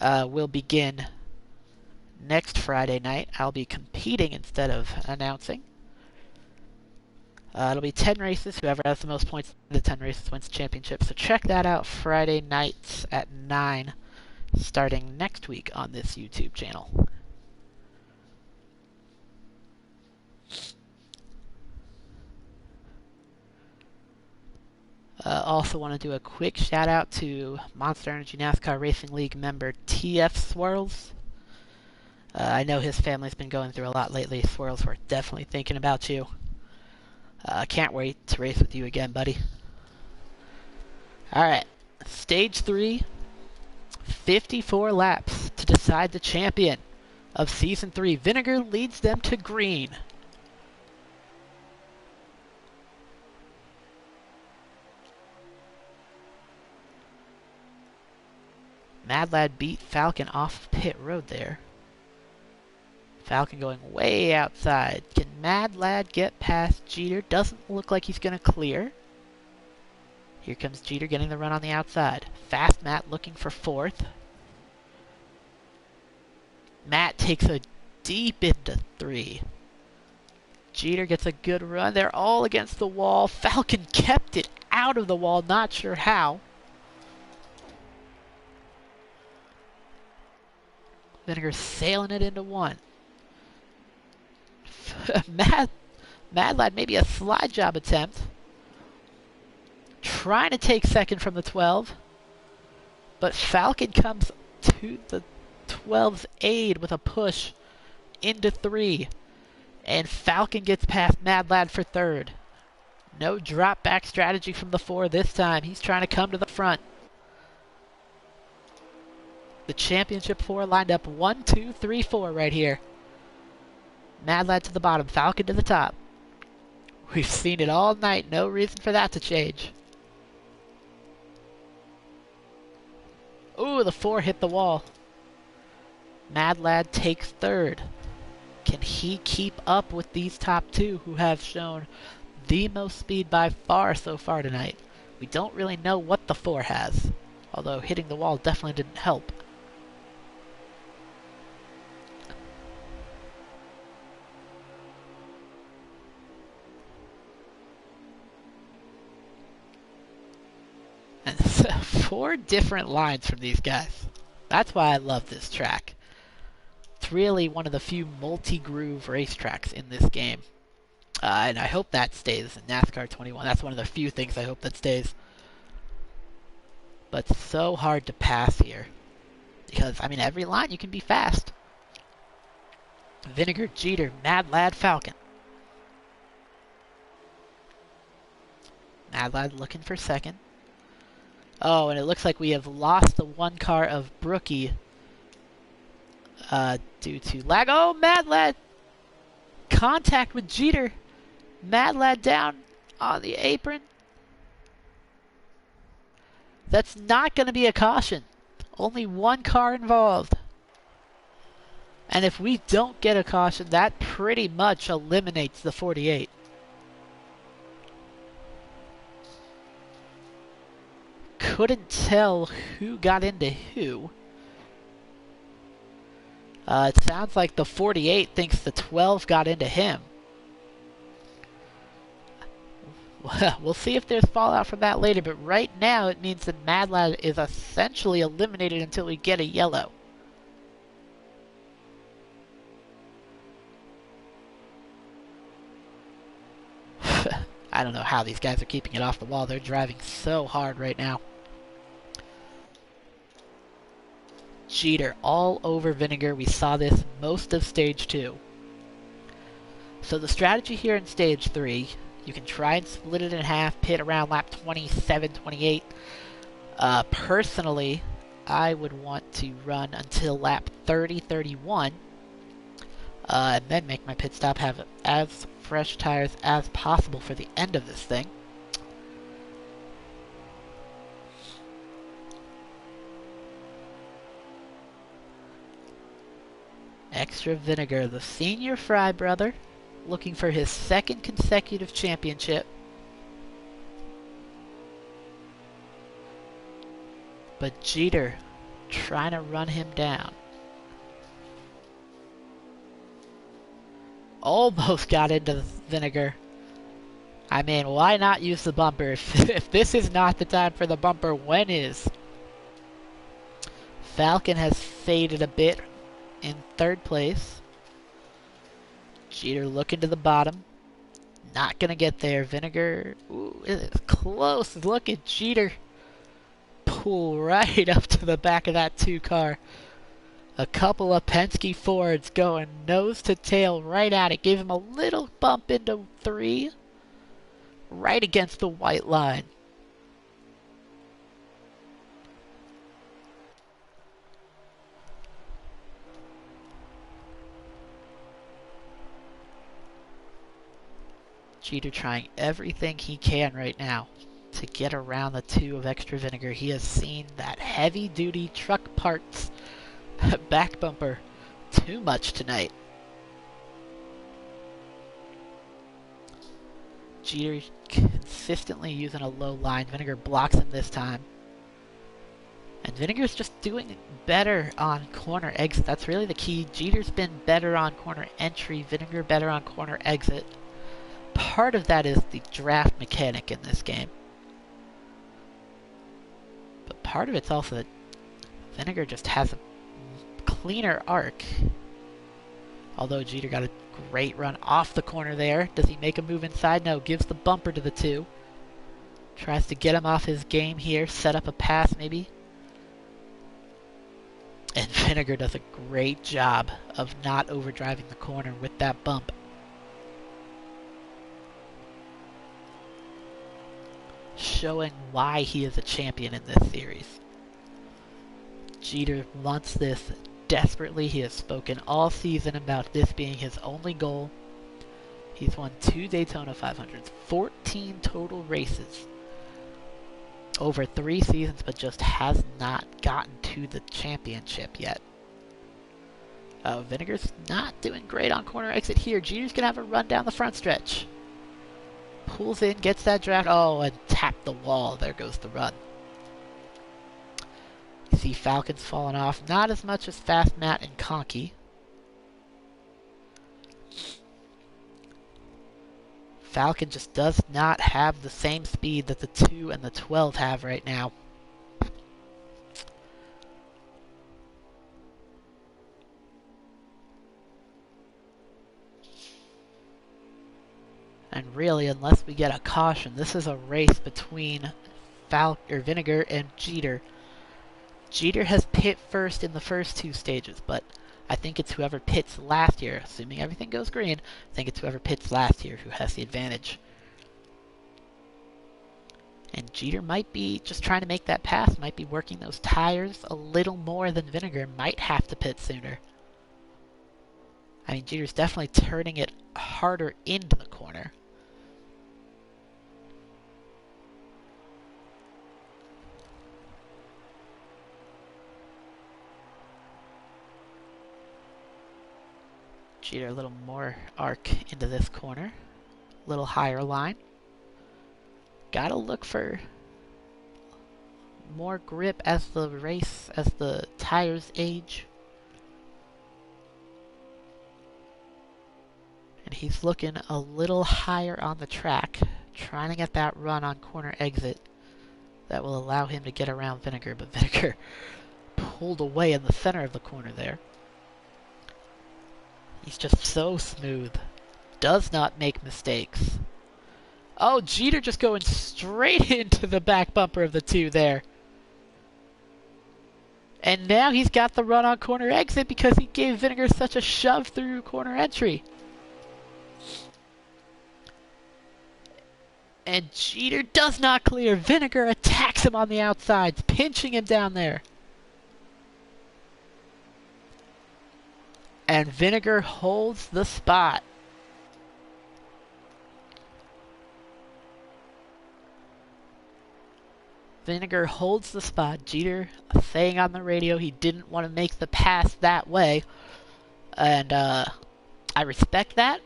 [SPEAKER 1] will begin next Friday night. I'll be competing instead of announcing. It'll be 10 races. Whoever has the most points in the 10 races wins the championship. So check that out Friday nights at 9, starting next week on this YouTube channel. Also want to do a quick shout out to Monster Energy NASCAR Racing League member TF Swirls. I know his family's been going through a lot lately. Swirls, we're definitely thinking about you. Can't wait to race with you again, buddy. Alright, stage 3, 54 laps to decide the champion of Season 3. Vinegar leads them to green. Mad Lad beat Falcon off pit road there. Falcon going way outside. Can Mad Lad get past Jeter? Doesn't look like he's going to clear. Here comes Jeter getting the run on the outside. Fast Matt looking for 4th. Matt takes a deep into 3. Jeter gets a good run. They're all against the wall. Falcon kept it out of the wall. Not sure how. Vinegar sailing it into 1. Mad Lad, maybe a slide job attempt. trying to take second from the 12. But Falcon comes to the 12's aid with a push into 3. And Falcon gets past Mad Lad for third. No drop back strategy from the 4 this time. He's trying to come to the front. The championship 4 lined up 1, 2, 3, 4 right here. Mad Lad to the bottom, Falcon to the top. We've seen it all night. No reason for that to change. Ooh, the 4 hit the wall. Mad Lad takes third. Can he keep up with these top 2 who have shown the most speed by far so far tonight? We don't really know what the 4 has, although hitting the wall definitely didn't help. And so 4 different lines from these guys. That's why I love this track. It's really one of the few multi-groove racetracks in this game. And I hope that stays in NASCAR 21. That's one of the few things I hope that stays. But it's so hard to pass here. Because, I mean, every line you can be fast. Vinegar, Jeter, Mad Lad, Falcon. Mad Lad looking for second. Oh, and it looks like we have lost the 1 car of Brookie due to lag. Oh, Mad Lad! Contact with Jeter. Mad Lad down on the apron. That's not going to be a caution. Only 1 car involved. And if we don't get a caution, that pretty much eliminates the 48. Couldn't tell who got into who. It sounds like the 48 thinks the 12 got into him. We'll see if there's fallout from that later, but right now it means that Mad Lad is essentially eliminated until we get a yellow. I don't know how these guys are keeping it off the wall. They're driving so hard right now. Jeter all over Vinegar. We saw this most of stage 2. So the strategy here in stage 3, you can try and split it in half, pit around lap 27, 28. Personally, I would want to run until lap 30, 31, and then make my pit stop, have as fresh tires as possible for the end of this thing. Extra Vinegar, the senior Fry brother, looking for his 2nd consecutive championship. But Jeter trying to run him down. Almost got into Vinegar. I mean, why not use the bumper? If this is not the time for the bumper, when is? Falcon has faded a bit in 3rd place. Jeter looking to the bottom. Not gonna get there. Vinegar. Ooh, it is close. Look at Jeter pull right up to the back of that 2 car. A couple of Penske Fords going nose to tail right at it. Gave him a little bump into 3. Right against the white line. Jeter trying everything he can right now to get around the 2 of Extra Vinegar. He has seen that heavy-duty truck parts back bumper too much tonight. Jeter consistently using a low line. Vinegar blocks him this time. And Vinegar's just doing better on corner exit. That's really the key. Jeter's been better on corner entry. Vinegar better on corner exit. Part of that is the draft mechanic in this game. But part of it's also that Vinegar just has a cleaner arc. Although Jeter got a great run off the corner there. Does he make a move inside? No, gives the bumper to the 2. Tries to get him off his game here, set up a pass maybe. And Vinegar does a great job of not overdriving the corner with that bump. Showing why he is a champion in this series. Jeter wants this desperately. He has spoken all season about this being his only goal. He's won 2 Daytona 500s, 14 total races over 3 seasons, but just has not gotten to the championship yet. Vinegar's not doing great on corner exit here. Jeter's going to have a run down the front stretch. Pulls in, gets that draft. Oh, and tapped the wall. There goes the run. You see Falcon's falling off. Not as much as Fast Matt and Conkey. Falcon just does not have the same speed that the 2 and the 12 have right now. And really, unless we get a caution, this is a race between Vinegar and Jeter. Jeter has pit first in the first 2 stages, but I think it's whoever pits last year, assuming everything goes green, I think it's whoever pits last year who has the advantage. And Jeter might be just trying to make that pass, might be working those tires a little more than Vinegar, might have to pit sooner. I mean, Jeter's definitely turning it harder into the corner. Jeter a little more arc into this corner. A little higher line. Gotta look for more grip as the tires age. And he's looking a little higher on the track, trying to get that run on corner exit that will allow him to get around Vinegar, but Vinegar pulled away in the center of the corner there. He's just so smooth. Does not make mistakes. Oh, Jeter just going straight into the back bumper of the 2 there. And now he's got the run on corner exit because he gave Vinegar such a shove through corner entry. And Jeter does not clear. Vinegar attacks him on the outside, pinching him down there. And Vinegar holds the spot. Vinegar holds the spot. Jeter saying on the radio he didn't want to make the pass that way. And I respect that.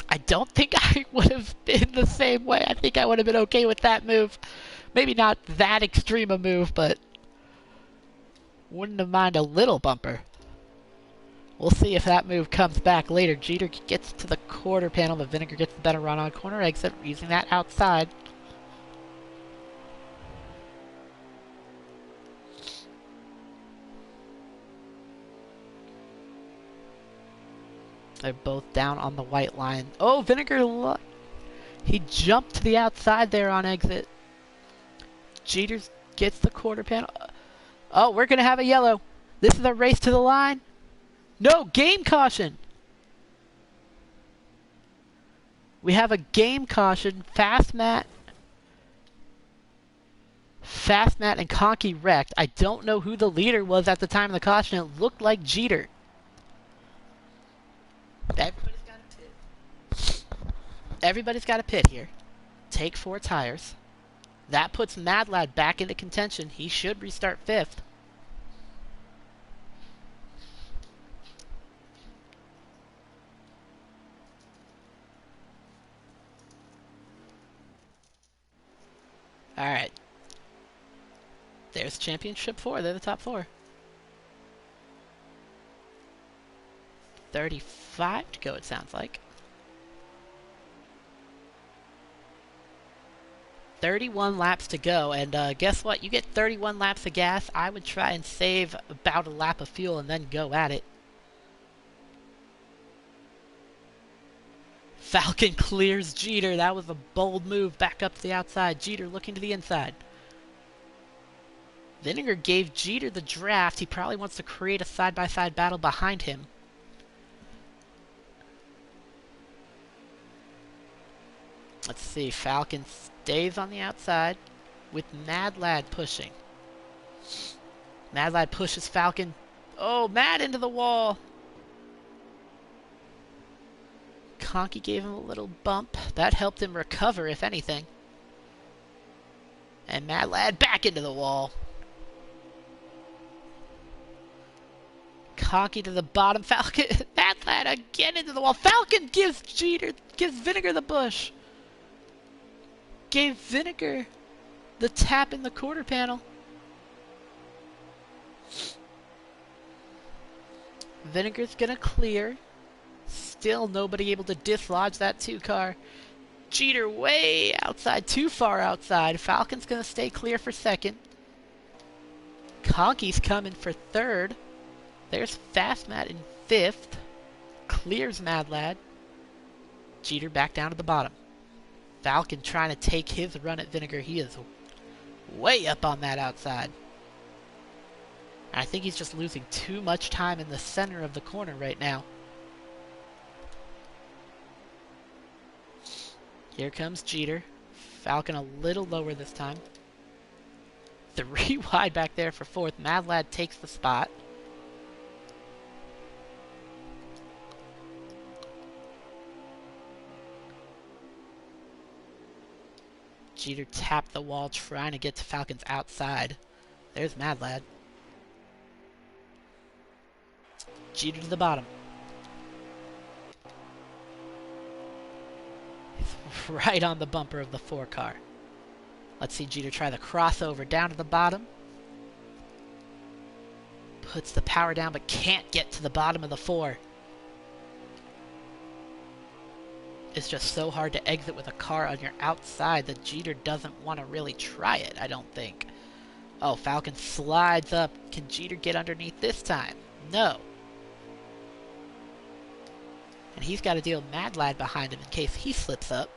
[SPEAKER 1] I don't think I would have been the same way. I think I would have been okay with that move. Maybe not that extreme a move, but wouldn't have minded a little bumper. We'll see if that move comes back later. Jeter gets to the quarter panel, but Vinegar gets the better run on corner exit, using that outside. They're both down on the white line. Oh, Vinegar, he jumped to the outside there on exit. Jeter gets the quarter panel. Oh, we're going to have a yellow. This is a race to the line. No, game caution. We have a game caution. Fast Matt and Conkey wrecked. I don't know who the leader was at the time of the caution. It looked like Jeter. Everybody's got a pit. Everybody's got a pit here. Take 4 tires. That puts Mad Lad back into contention. He should restart 5th. Alright. There's Championship 4. They're the top 4. 35 to go, it sounds like. 31 laps to go, and guess what? You get 31 laps of gas. I would try and save about a lap of fuel and then go at it. Falcon clears Jeter. That was a bold move back up to the outside. Jeter looking to the inside. Vinegar gave Jeter the draft. He probably wants to create a side-by-side battle behind him. Let's see. Falcon stays on the outside with Mad Lad pushing. Mad Lad pushes Falcon. Oh, Mad into the wall. Conky gave him a little bump. That helped him recover, if anything. And Mad Lad back into the wall. Conky to the bottom. Falcon. Mad Lad again into the wall. Falcon gives Vinegar the bush. Gave Vinegar the tap in the quarter panel. Vinegar's gonna clear. Still nobody able to dislodge that 2-car. Jeter way outside, too far outside. Falcon's gonna stay clear for second. Conky's coming for third. There's Fast Matt in fifth. Clears Mad Lad. Jeter back down to the bottom. Falcon trying to take his run at Vinegar. He is way up on that outside. I think he's just losing too much time in the center of the corner right now. Here comes Jeter. Falcon a little lower this time. 3 wide back there for fourth. Mad Lad takes the spot. Jeter tapped the wall trying to get to Falcon's outside. There's Mad Lad. Jeter to the bottom. He's right on the bumper of the 4-car. Let's see Jeter try the crossover down to the bottom. Puts the power down but can't get to the bottom of the 4. It's just so hard to exit with a car on your outside that Jeter doesn't want to really try it, I don't think. Oh, Falcon slides up. Can Jeter get underneath this time? No. And he's got to deal with Mad Lad behind him in case he slips up.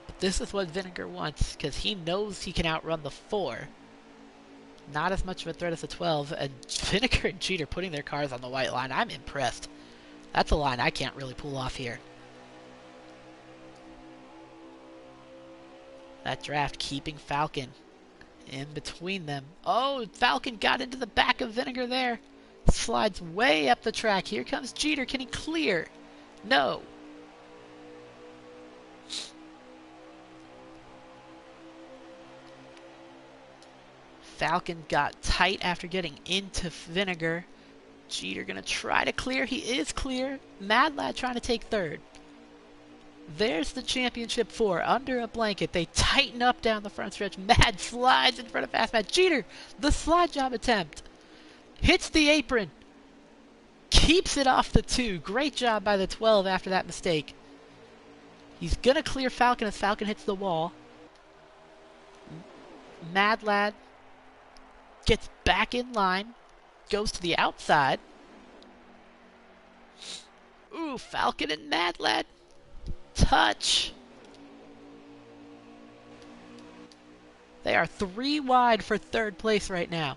[SPEAKER 1] But this is what Vinegar wants, because he knows he can outrun the 4. Not as much of a threat as the 12, and Vinegar and Jeter putting their cars on the white line. I'm impressed. That's a line I can't really pull off here. That draft keeping Falcon in between them. Oh, Falcon got into the back of Vinegar there. Slides way up the track. Here comes Jeter. Can he clear? No. Falcon got tight after getting into Vinegar. Jeter gonna try to clear. He is clear. Mad Lad trying to take third. There's the championship 4 under a blanket. They tighten up down the front stretch. Mad slides in front of Fast Matt. Jeter, the slide job attempt. Hits the apron. Keeps it off the 2. Great job by the 12 after that mistake. He's gonna clear Falcon as Falcon hits the wall. Mad Lad gets back in line. Goes to the outside. Ooh, Falcon and Mad Lad. Touch. They are 3 wide for third place right now.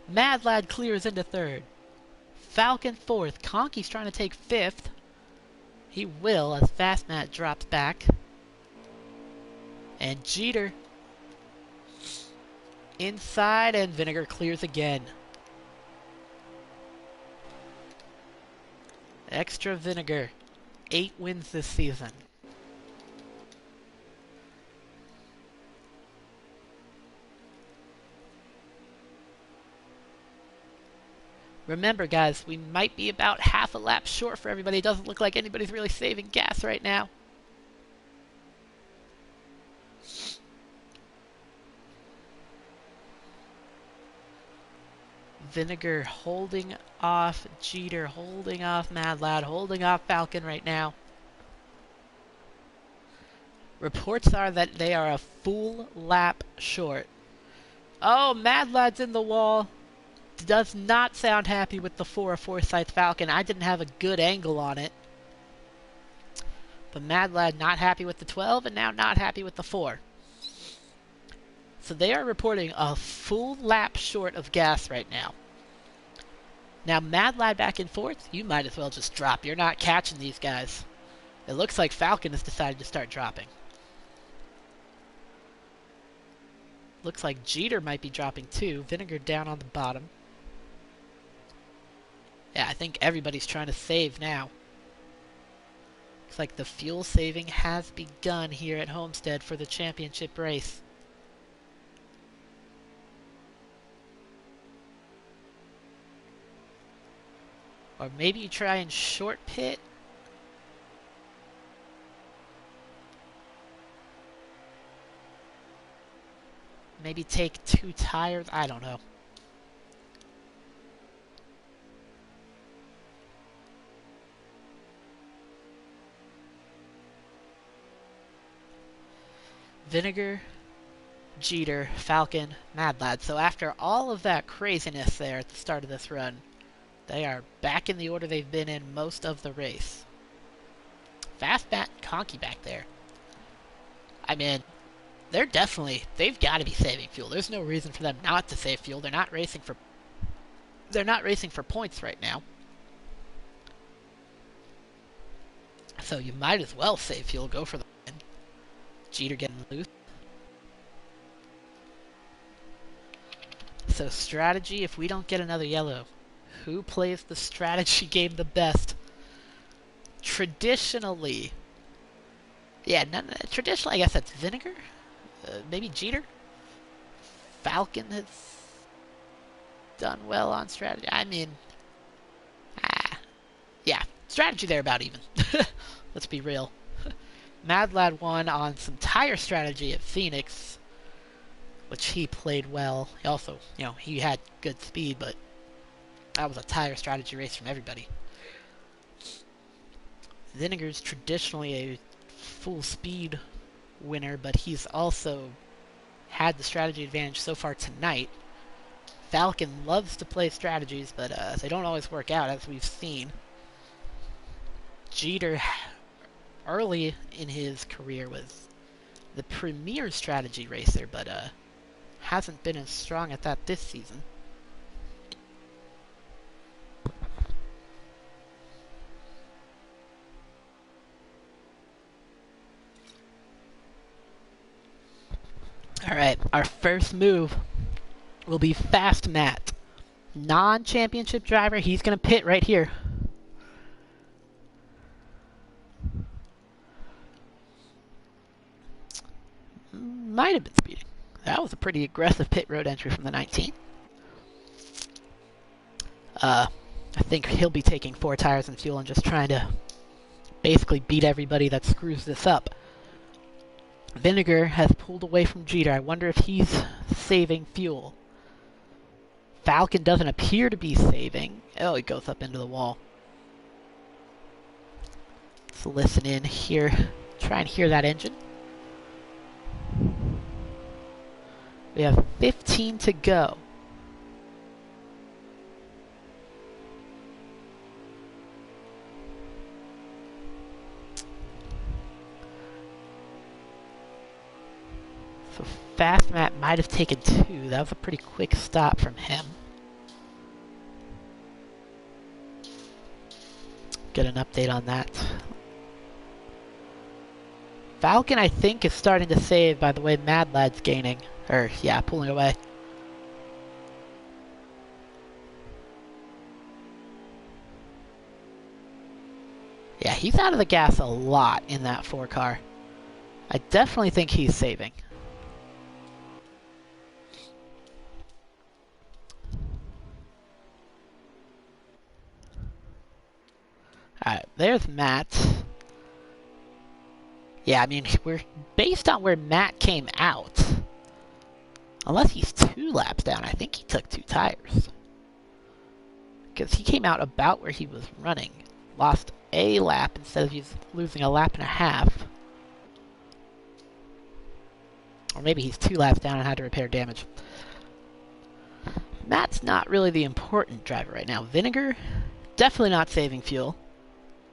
[SPEAKER 1] Mad Lad clears into third. Falcon fourth. Conky's trying to take fifth. He will as Fast Matt drops back. And Jeter inside, and Vinegar clears again. Extra Vinegar. 8 wins this season. Remember, guys, we might be about half a lap short for everybody. It doesn't look like anybody's really saving gas right now. Vinegar holding off Jeter, holding off Mad Lad, holding off Falcon right now. Reports are that they are a full lap short. Oh, Mad Lad's in the wall. Does not sound happy with the 4 of Forsyth Falcon. I didn't have a good angle on it. But Mad Lad not happy with the 12 and now not happy with the 4. So they are reporting a full lap short of gas right now. Now Mad Lad back in 4th, you might as well just drop. You're not catching these guys. It looks like Falcon has decided to start dropping. Looks like Jeter might be dropping too. Vinegar down on the bottom. Yeah, I think everybody's trying to save now. Looks like the fuel saving has begun here at Homestead for the championship race. Or maybe you try and short pit. Maybe take 2 tires. I don't know. Vinegar, Jeter, Falcon, Mad Lad. So after all of that craziness there at the start of this run, they are back in the order they've been in most of the race. Fast Matt and Conky back there. I mean, they've got to be saving fuel. There's no reason for them not to save fuel. They're not racing for points right now. So you might as well save fuel, go for the win. Jeter getting loose. So strategy, if we don't get another yellow, who plays the strategy game the best? Traditionally, traditionally I guess that's Vinegar. Maybe Jeter. Falcon has done well on strategy. I mean, yeah, strategy there about even. Let's be real. Mad Lad won on some tire strategy at Phoenix, which he played well. He also, he had good speed, but that was a tire strategy race from everybody. Vinegar's traditionally a full speed winner, but he's also had the strategy advantage so far tonight. Falcon loves to play strategies, but they don't always work out, as we've seen. Jeter, early in his career, was the premier strategy racer, but hasn't been as strong at that this season. Alright, our first move will be Fast Matt. Non-championship driver, he's going to pit right here. Might have been speeding. That was a pretty aggressive pit road entry from the 19. I think he'll be taking 4 tires and fuel and just trying to basically beat everybody that screws this up. Vinegar has pulled away from Jeter. I wonder if he's saving fuel. Falcon doesn't appear to be saving. Oh, he goes up into the wall. Let's listen in here. Try and hear that engine. We have 15 to go. So Fast Matt might have taken 2. That was a pretty quick stop from him. Get an update on that. Falcon, I think, is starting to save by the way Mad Lad's gaining. Or, yeah, pulling away. Yeah, he's out of the gas a lot in that 4 car. I definitely think he's saving. Alright, there's Matt. Yeah, I mean, we're based on where Matt came out. Unless he's 2 laps down, I think he took 2 tires. Because he came out about where he was running. Lost a lap instead of losing a lap and a half. Or maybe he's 2 laps down and had to repair damage. Matt's not really the important driver right now. Vinegar, definitely not saving fuel.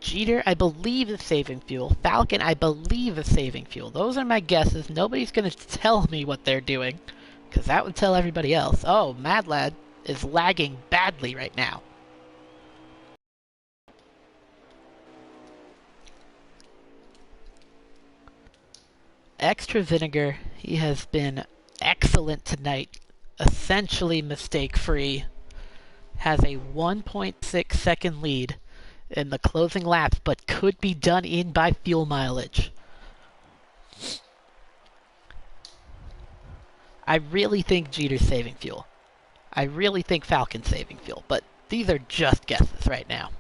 [SPEAKER 1] Jeter, I believe, is saving fuel. Falcon, I believe, is saving fuel. Those are my guesses. Nobody's going to tell me what they're doing, because that would tell everybody else. Oh, Mad Lad is lagging badly right now. Extra Vinegar, he has been excellent tonight. Essentially mistake-free. Has a 1.6 second lead in the closing laps, but could be done in by fuel mileage. I really think Jeter's saving fuel. I really think Falcon's saving fuel, but these are just guesses right now.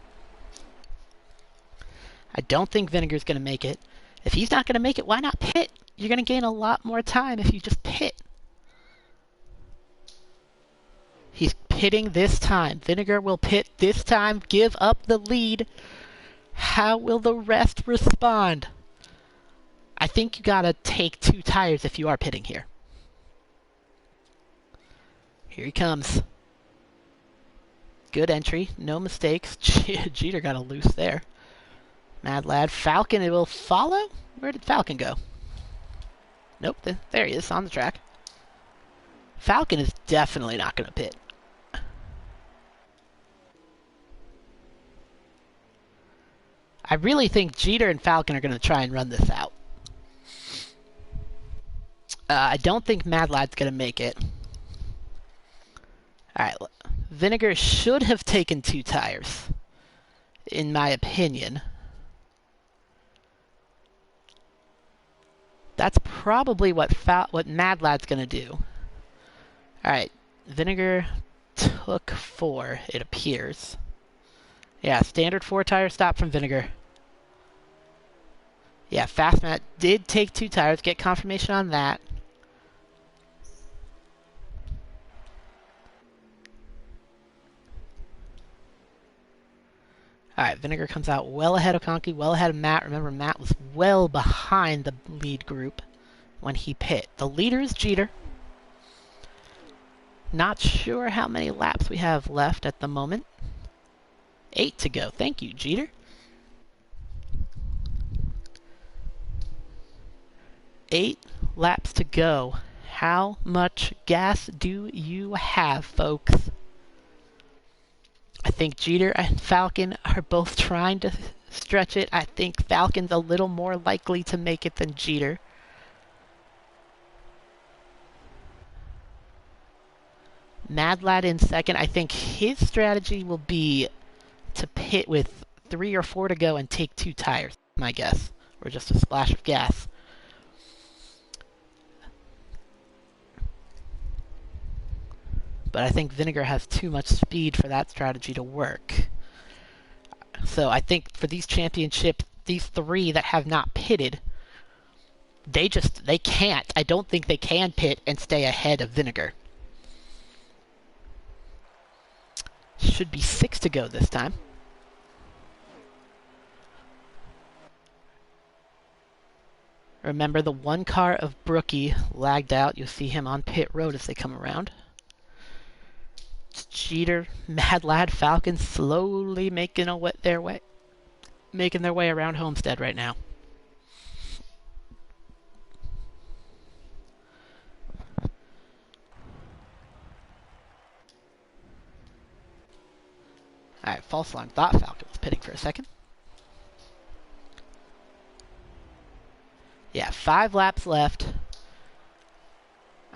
[SPEAKER 1] I don't think Vinegar's going to make it. If he's not going to make it, why not pit? You're going to gain a lot more time if you just pit. He's pitting this time. Vinegar will pit this time, give up the lead. How will the rest respond? I think you gotta take 2 tires if you are pitting here. Here he comes. Good entry, no mistakes. Jeter got a loose there. Mad Lad. Falcon, it will follow? Where did Falcon go? Nope, there he is on the track. Falcon is definitely not going to pit. I really think Jeter and Falcon are going to try and run this out. I don't think Mad Lad's going to make it. Alright, Vinegar should have taken 2 tires, in my opinion. That's probably what Mad Lad's going to do. Alright, Vinegar took 4, it appears. Yeah, standard 4-tire stop from Vinegar. Yeah, Fast Matt did take 2 tires. Get confirmation on that. Alright, Vinegar comes out well ahead of Conky, well ahead of Matt. Remember, Matt was well behind the lead group when he pit. The leader is Jeter. Not sure how many laps we have left at the moment. 8 to go. Thank you, Jeter. 8 laps to go. How much gas do you have, folks? I think Jeter and Falcon are both trying to stretch it. I think Falcon's a little more likely to make it than Jeter. Mad Lad in second. I think his strategy will be to pit with 3 or 4 to go and take 2 tires, my guess. Or just a splash of gas. But I think Vinegar has too much speed for that strategy to work. So I think for these championships, these 3 that have not pitted, they can't. I don't think they can pit and stay ahead of Vinegar. Should be 6 to go this time. Remember, the 1 car of Brookie lagged out. You'll see him on pit road as they come around. Jeter, Mad Lad, Falcon slowly making their way around Homestead right now. Alright, false alarm. Thought Falcon was pitting for a second. Yeah, 5 laps left.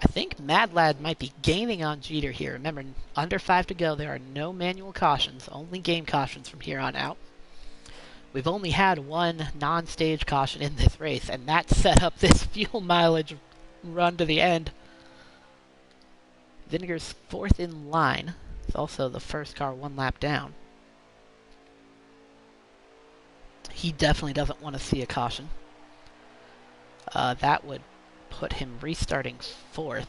[SPEAKER 1] I think Mad Lad might be gaining on Jeter here. Remember, under 5 to go, there are no manual cautions, only game cautions from here on out. We've only had 1 non-stage caution in this race, and that set up this fuel mileage run to the end. Vinegar's 4th in line. It's also the first car 1 lap down. He definitely doesn't want to see a caution. That would put him restarting 4th.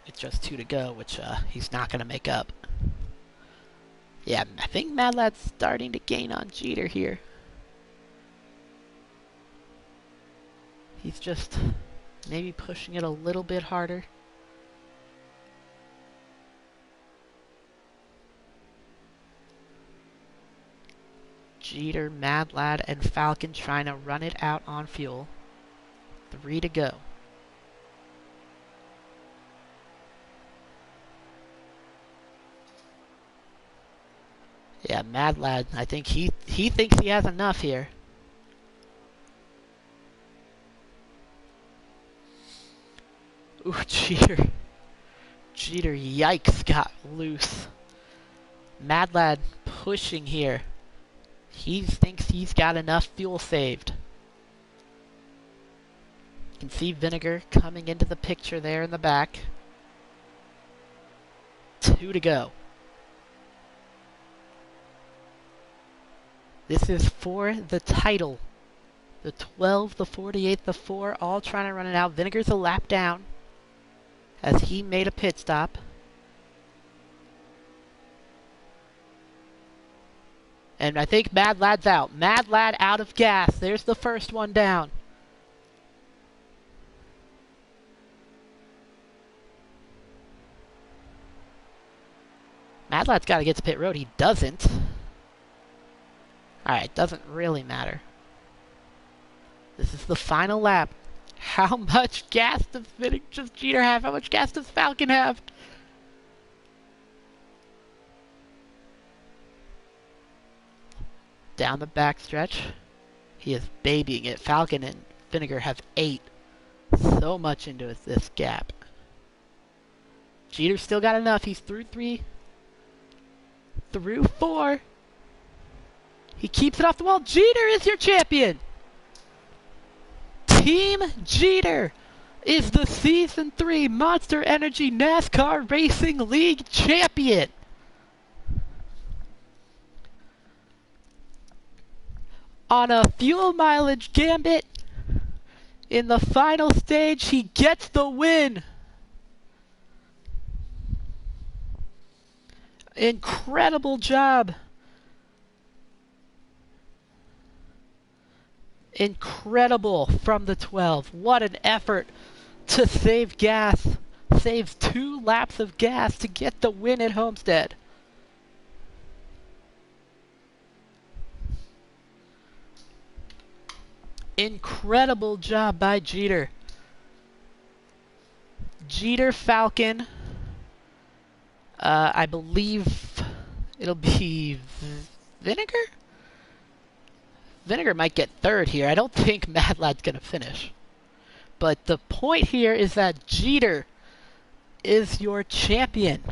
[SPEAKER 1] With just 2 to go, which he's not going to make up. Yeah, I think Mad Lad's starting to gain on Jeter here. He's just maybe pushing it a little bit harder. Jeter, Mad Lad, and Falcon trying to run it out on fuel. 3 to go. Yeah, Mad Lad, I think he thinks he has enough here. Ooh, Jeter. Jeter, yikes, got loose. Mad Lad pushing here. He thinks he's got enough fuel saved. You can see Vinegar coming into the picture there in the back. 2 to go. This is for the title. The 12, the 48, the 4, all trying to run it out. Vinegar's a lap down as he made a pit stop. And I think Mad Lad's out. Mad Lad out of gas. There's the first one down. Mad Lad's got to get to pit road. He doesn't. Alright, doesn't really matter. This is the final lap. How much gas does Jeter have? How much gas does Falcon have? Down the backstretch. He is babying it. Falcon and Vinegar have 8. So much into this gap. Jeter's still got enough. He's through 3. Through 4. He keeps it off the wall. Jeter is your champion. Team Jeter is the Season 3 Monster Energy NASCAR Racing League champion. On a fuel mileage gambit, in the final stage, he gets the win. Incredible job. Incredible from the 12. What an effort to save gas. Saves 2 laps of gas to get the win at Homestead. Incredible job by Jeter. Jeter, Falcon. I believe it'll be Vinegar? Vinegar might get 3rd here. I don't think Mad Lad's going to finish. But the point here is that Jeter is your champion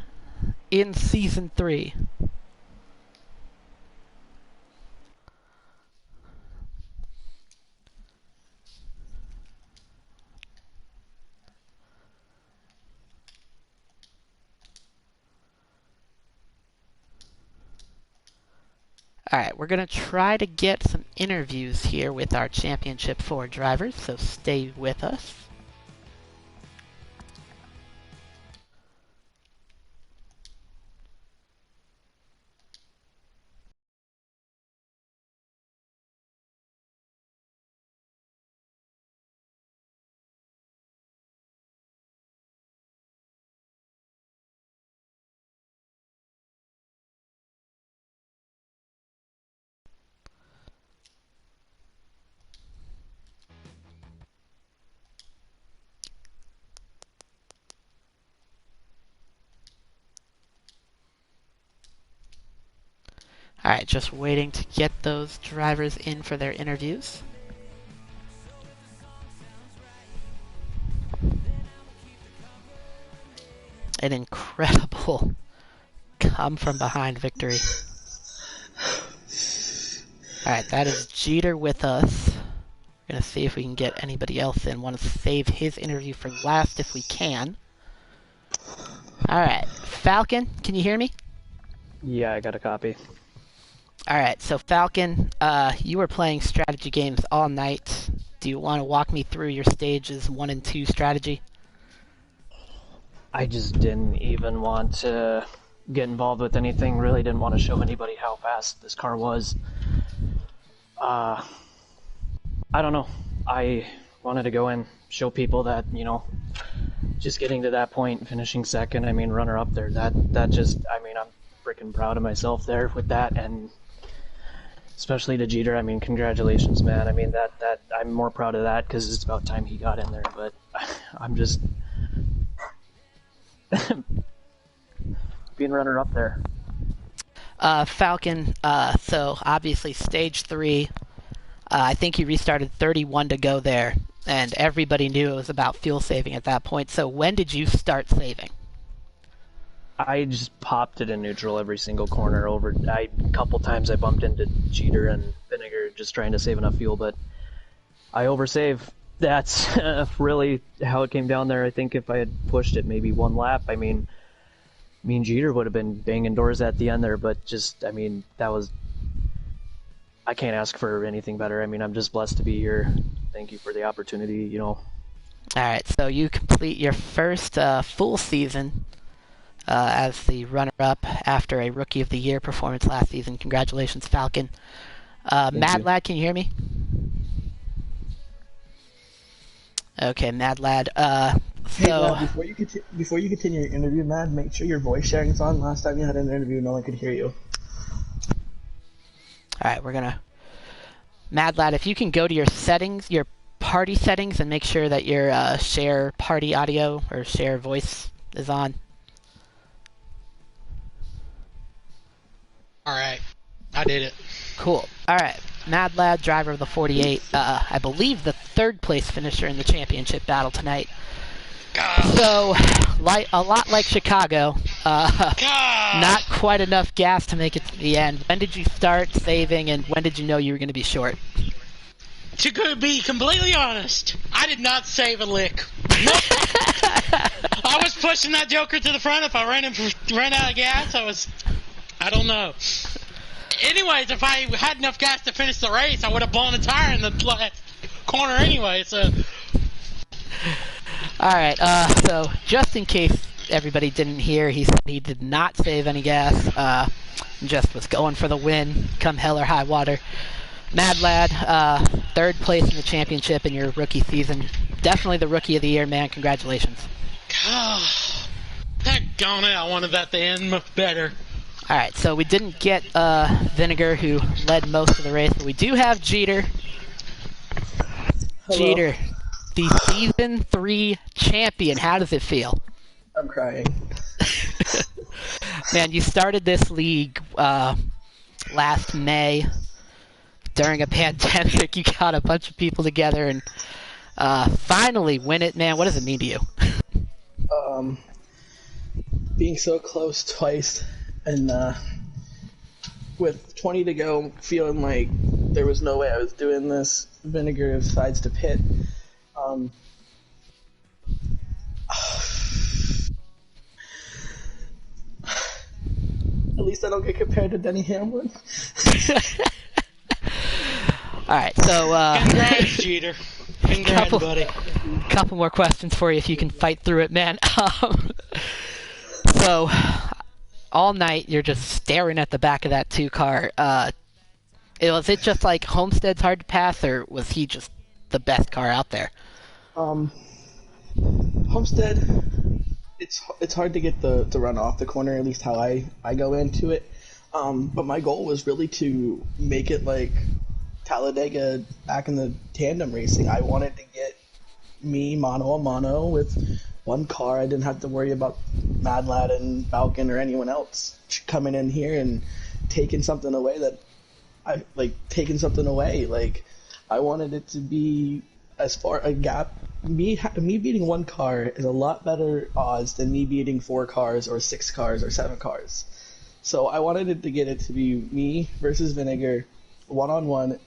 [SPEAKER 1] in Season 3. Alright, we're going to try to get some interviews here with our Championship 4 drivers, so stay with us. Alright, just waiting to get those drivers in for their interviews. An incredible come from behind victory. Alright, that is Jeter with us. We're going to see if we can get anybody else in. Want to save his interview for last if we can. Alright, Falcon, can you hear me?
[SPEAKER 2] Yeah, I got a copy.
[SPEAKER 1] Alright, so Falcon, you were playing strategy games all night. Do you want to walk me through your stages 1 and 2 strategy?
[SPEAKER 2] I just didn't even want to get involved with anything, really didn't want to show anybody how fast this car was. I don't know. I wanted to go and show people that, you know, just getting to that point, finishing second, I mean, runner up there, that just, I mean, I'm freaking proud of myself there with that, and especially to Jeter. I mean, congratulations, man. I mean, that I'm more proud of that because it's about time he got in there. But I'm just being runner up there.
[SPEAKER 1] Falcon, so obviously stage 3, I think you restarted 31 to go there, and everybody knew it was about fuel saving at that point. So when did you start saving?
[SPEAKER 2] I just popped it in neutral every single corner. A couple times I bumped into Jeter and Vinegar just trying to save enough fuel, but I oversave. That's really how it came down there. I think if I had pushed it maybe one lap, I mean, me and Jeter would have been banging doors at the end there, but just, I mean, I can't ask for anything better. I mean, I'm just blessed to be here. Thank you for the opportunity, you know.
[SPEAKER 1] Alright, so you complete your first full season as the runner-up after a Rookie of the Year performance last season. Congratulations, Falcon. Mad Lad, can you hear me? Okay, Mad Lad.
[SPEAKER 3] Hey, Mad, before you continue your interview, Mad, make sure your voice sharing's on. Last time you had an interview, no one could hear you.
[SPEAKER 1] Alright, we're gonna... Mad Lad, if you can go to your settings, your party settings, and make sure that your share party audio or share voice is on.
[SPEAKER 4] Alright, I did it.
[SPEAKER 1] Cool. Alright, Mad Lad, driver of the 48, I believe the third place finisher in the championship battle tonight. So, a lot like Chicago, not quite enough gas to make it to the end. When did you start saving, and when did you know you were going to be short?
[SPEAKER 4] To be completely honest, I did not save a lick. Nope. I was pushing that joker to the front. If I ran out of gas, I don't know. Anyways, if I had enough gas to finish the race, I would have blown a tire in the last corner anyway, so...
[SPEAKER 1] Alright, so just in case everybody didn't hear, he said he did not save any gas, just was going for the win, come hell or high water. Mad Lad, third place in the championship in your rookie season. Definitely the Rookie of the Year, man. Congratulations.
[SPEAKER 4] Daggone it, I wanted that to end much better.
[SPEAKER 1] Alright, so we didn't get Vinegar, who led most of the race, but we do have Jeter.
[SPEAKER 3] Hello.
[SPEAKER 1] Jeter, the Season 3 champion. How does it feel?
[SPEAKER 3] I'm crying.
[SPEAKER 1] Man, you started this league last May during a pandemic. You got a bunch of people together and finally win it, man. What does it mean to you?
[SPEAKER 3] Being so close twice and with 20 to go, feeling like there was no way I was doing this. Vinegar decides to pit. At least I don't get compared to Denny Hamlin.
[SPEAKER 1] Alright, so
[SPEAKER 4] Congrats, Jeter. Congrats, buddy.
[SPEAKER 1] Couple more questions for you if you can fight through it, man. So, all night you're just staring at the back of that 2 car. Was it just like Homestead's hard to pass, or was he just the best car out there?
[SPEAKER 3] Homestead, it's hard to get the run off the corner, at least how I go into it. But my goal was really to make it like Talladega back in the tandem racing. I wanted to get me mano a mano with one car. I didn't have to worry about Mad Lad and Falcon or anyone else coming in here and taking something away Like, I wanted it to be as far a gap. Me beating one car is a lot better odds than me beating 4 cars or 6 cars or 7 cars. So I wanted it to get it to be me versus Vinegar, 1-on-1,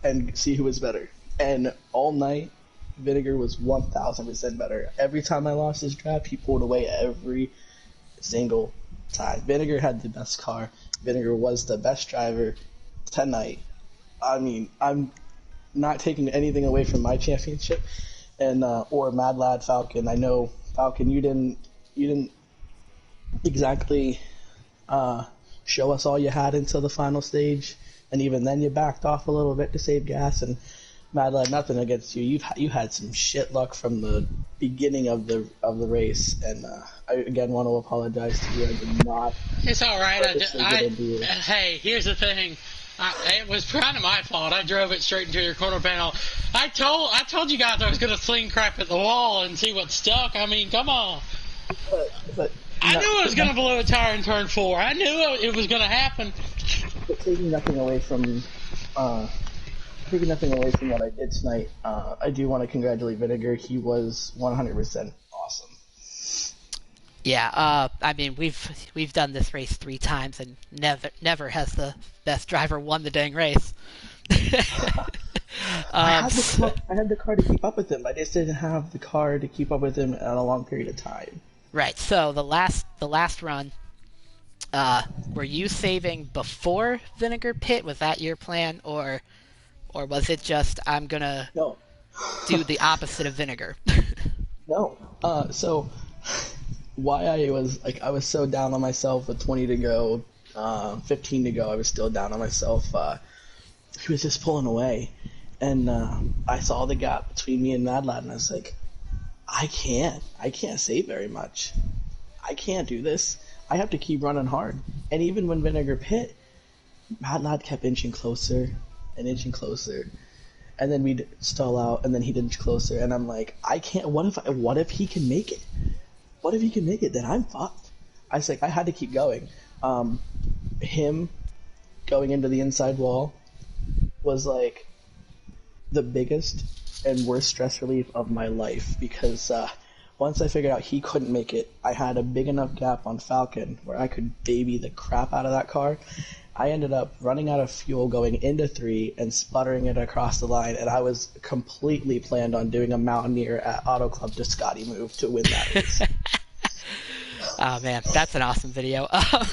[SPEAKER 3] and see who was better. And all night, Vinegar was 1,000% better. Every time I lost his draft, he pulled away every single time. Vinegar had the best car. Vinegar was the best driver tonight. I mean, I'm not taking anything away from my championship, and or Mad Lad Falcon. I know Falcon, you didn't exactly show us all you had until the final stage, and even then you backed off a little bit to save gas. And Mad Lad, nothing against you. You had some shit luck from the beginning of the race, and I again want to apologize to you. I did not.
[SPEAKER 4] It's all right. Hey, here's the thing. It was kind of my fault. I drove it straight into your corner panel. I told you guys I was going to sling crap at the wall and see what stuck. I mean, come on.
[SPEAKER 3] But
[SPEAKER 4] I knew I was going to blow a tire in turn 4. I knew it was going to happen.
[SPEAKER 3] But taking nothing away from what I did tonight, I do want to congratulate Vinegar. He was 100% awesome.
[SPEAKER 1] Yeah, I mean we've done this race 3 times and never has the best driver won the dang race.
[SPEAKER 3] I had the car to keep up with him. I just didn't have the car to keep up with him in a long period of time.
[SPEAKER 1] Right. So the last run, were you saving before Vinegar pit? Was that your plan, or was it just I'm gonna
[SPEAKER 3] No.
[SPEAKER 1] do the opposite of Vinegar?
[SPEAKER 3] No. So why I was so down on myself with 20 to go, 15 to go. I was still down on myself. He was just pulling away, and I saw the gap between me and Mad Lad, and I was like, I can't save very much. I can't do this. I have to keep running hard. And even when Vinegar pit, Mad Lad kept inching closer and inching closer. And then we'd stall out, and then he'd inch closer, and I'm like, I can't. What if he can make it? What if he can make it? Then I'm fucked. I was like, I had to keep going. Him going into the inside wall was like the biggest and worst stress relief of my life, because once I figured out he couldn't make it, I had a big enough gap on Falcon where I could baby the crap out of that car. I ended up running out of fuel going into 3 and sputtering it across the line, and I was completely planned on doing a Mountaineer at Auto Club to Scotty move to win that race.
[SPEAKER 1] Oh man, that's an awesome video. All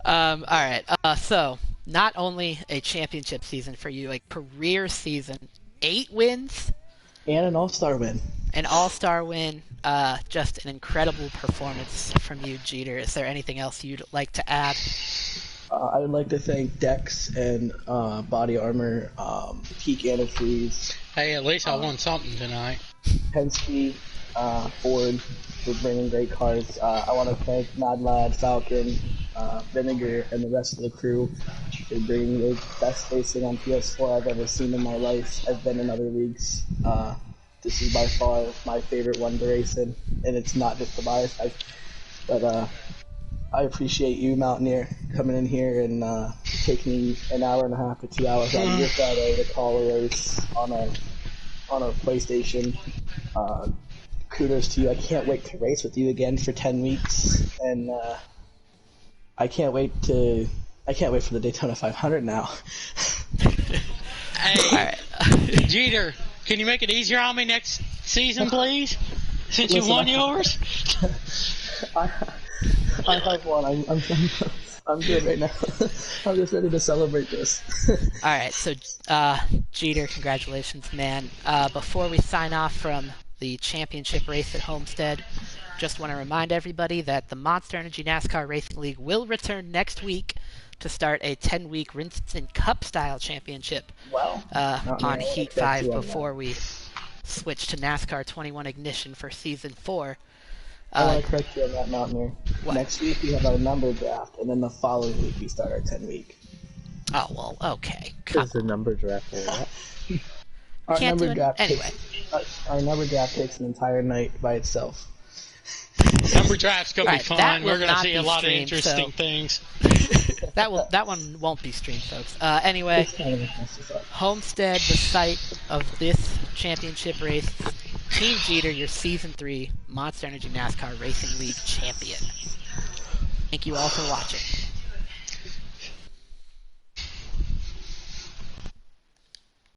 [SPEAKER 1] right. So not only a championship season for you, like career season, 8 wins
[SPEAKER 3] And an all-star win.
[SPEAKER 1] an all-star win. Just an incredible performance from you, Jeter. Is there anything else you'd like to add?
[SPEAKER 3] I would like to thank Dex and Body Armor, Peak Antifreeze,
[SPEAKER 4] Hey, at least I won something tonight.
[SPEAKER 3] Penske, Ford for bringing great cars. I want to thank Mad Lad, Falcon, Vinegar, and the rest of the crew for bringing the best racing on PS4 I've ever seen in my life. I've been in other leagues. This is by far my favorite one to race in, and it's not just the bias. But I appreciate you, Mountaineer, coming in here and taking an hour and a half to 2 hours out of your Friday to call a race on a PlayStation. Kudos to you. I can't wait to race with you again for 10 weeks, and I can't wait for the Daytona 500 now.
[SPEAKER 4] Hey, Jeter, can you make it easier on me next season, please? Since you won yours?
[SPEAKER 3] I have one. I'm good right now. I'm just ready to celebrate this.
[SPEAKER 1] All right, so Jeter, congratulations, man. Before we sign off from the championship race at Homestead, just want to remind everybody that the Monster Energy NASCAR Racing League will return next week to start a 10-week Rinston Cup-style championship on Heat 5 before we switch to NASCAR 21 Ignition for Season 4.
[SPEAKER 3] I want to correct you on that, Mountaineer.
[SPEAKER 1] What?
[SPEAKER 3] Next week we have our number draft, and then the following week we start our 10-week.
[SPEAKER 1] Oh, well, okay.
[SPEAKER 5] Is the number draft for that?
[SPEAKER 3] Our
[SPEAKER 1] Can't
[SPEAKER 3] number
[SPEAKER 1] do it
[SPEAKER 3] draft
[SPEAKER 1] anyway.
[SPEAKER 3] our number draft takes an entire night by itself.
[SPEAKER 4] Number draft's going to
[SPEAKER 1] Right,
[SPEAKER 4] be fun.
[SPEAKER 1] that will
[SPEAKER 4] We're going to
[SPEAKER 1] not
[SPEAKER 4] see
[SPEAKER 1] be
[SPEAKER 4] a lot
[SPEAKER 1] streamed,
[SPEAKER 4] of interesting
[SPEAKER 1] so-
[SPEAKER 4] things.
[SPEAKER 1] That one won't be streamed, folks. Anyway,
[SPEAKER 3] It's kind of a mess this up.
[SPEAKER 1] Homestead, the site of this championship race. Team Jeter, your Season 3 Monster Energy NASCAR Racing League champion. Thank you all for watching.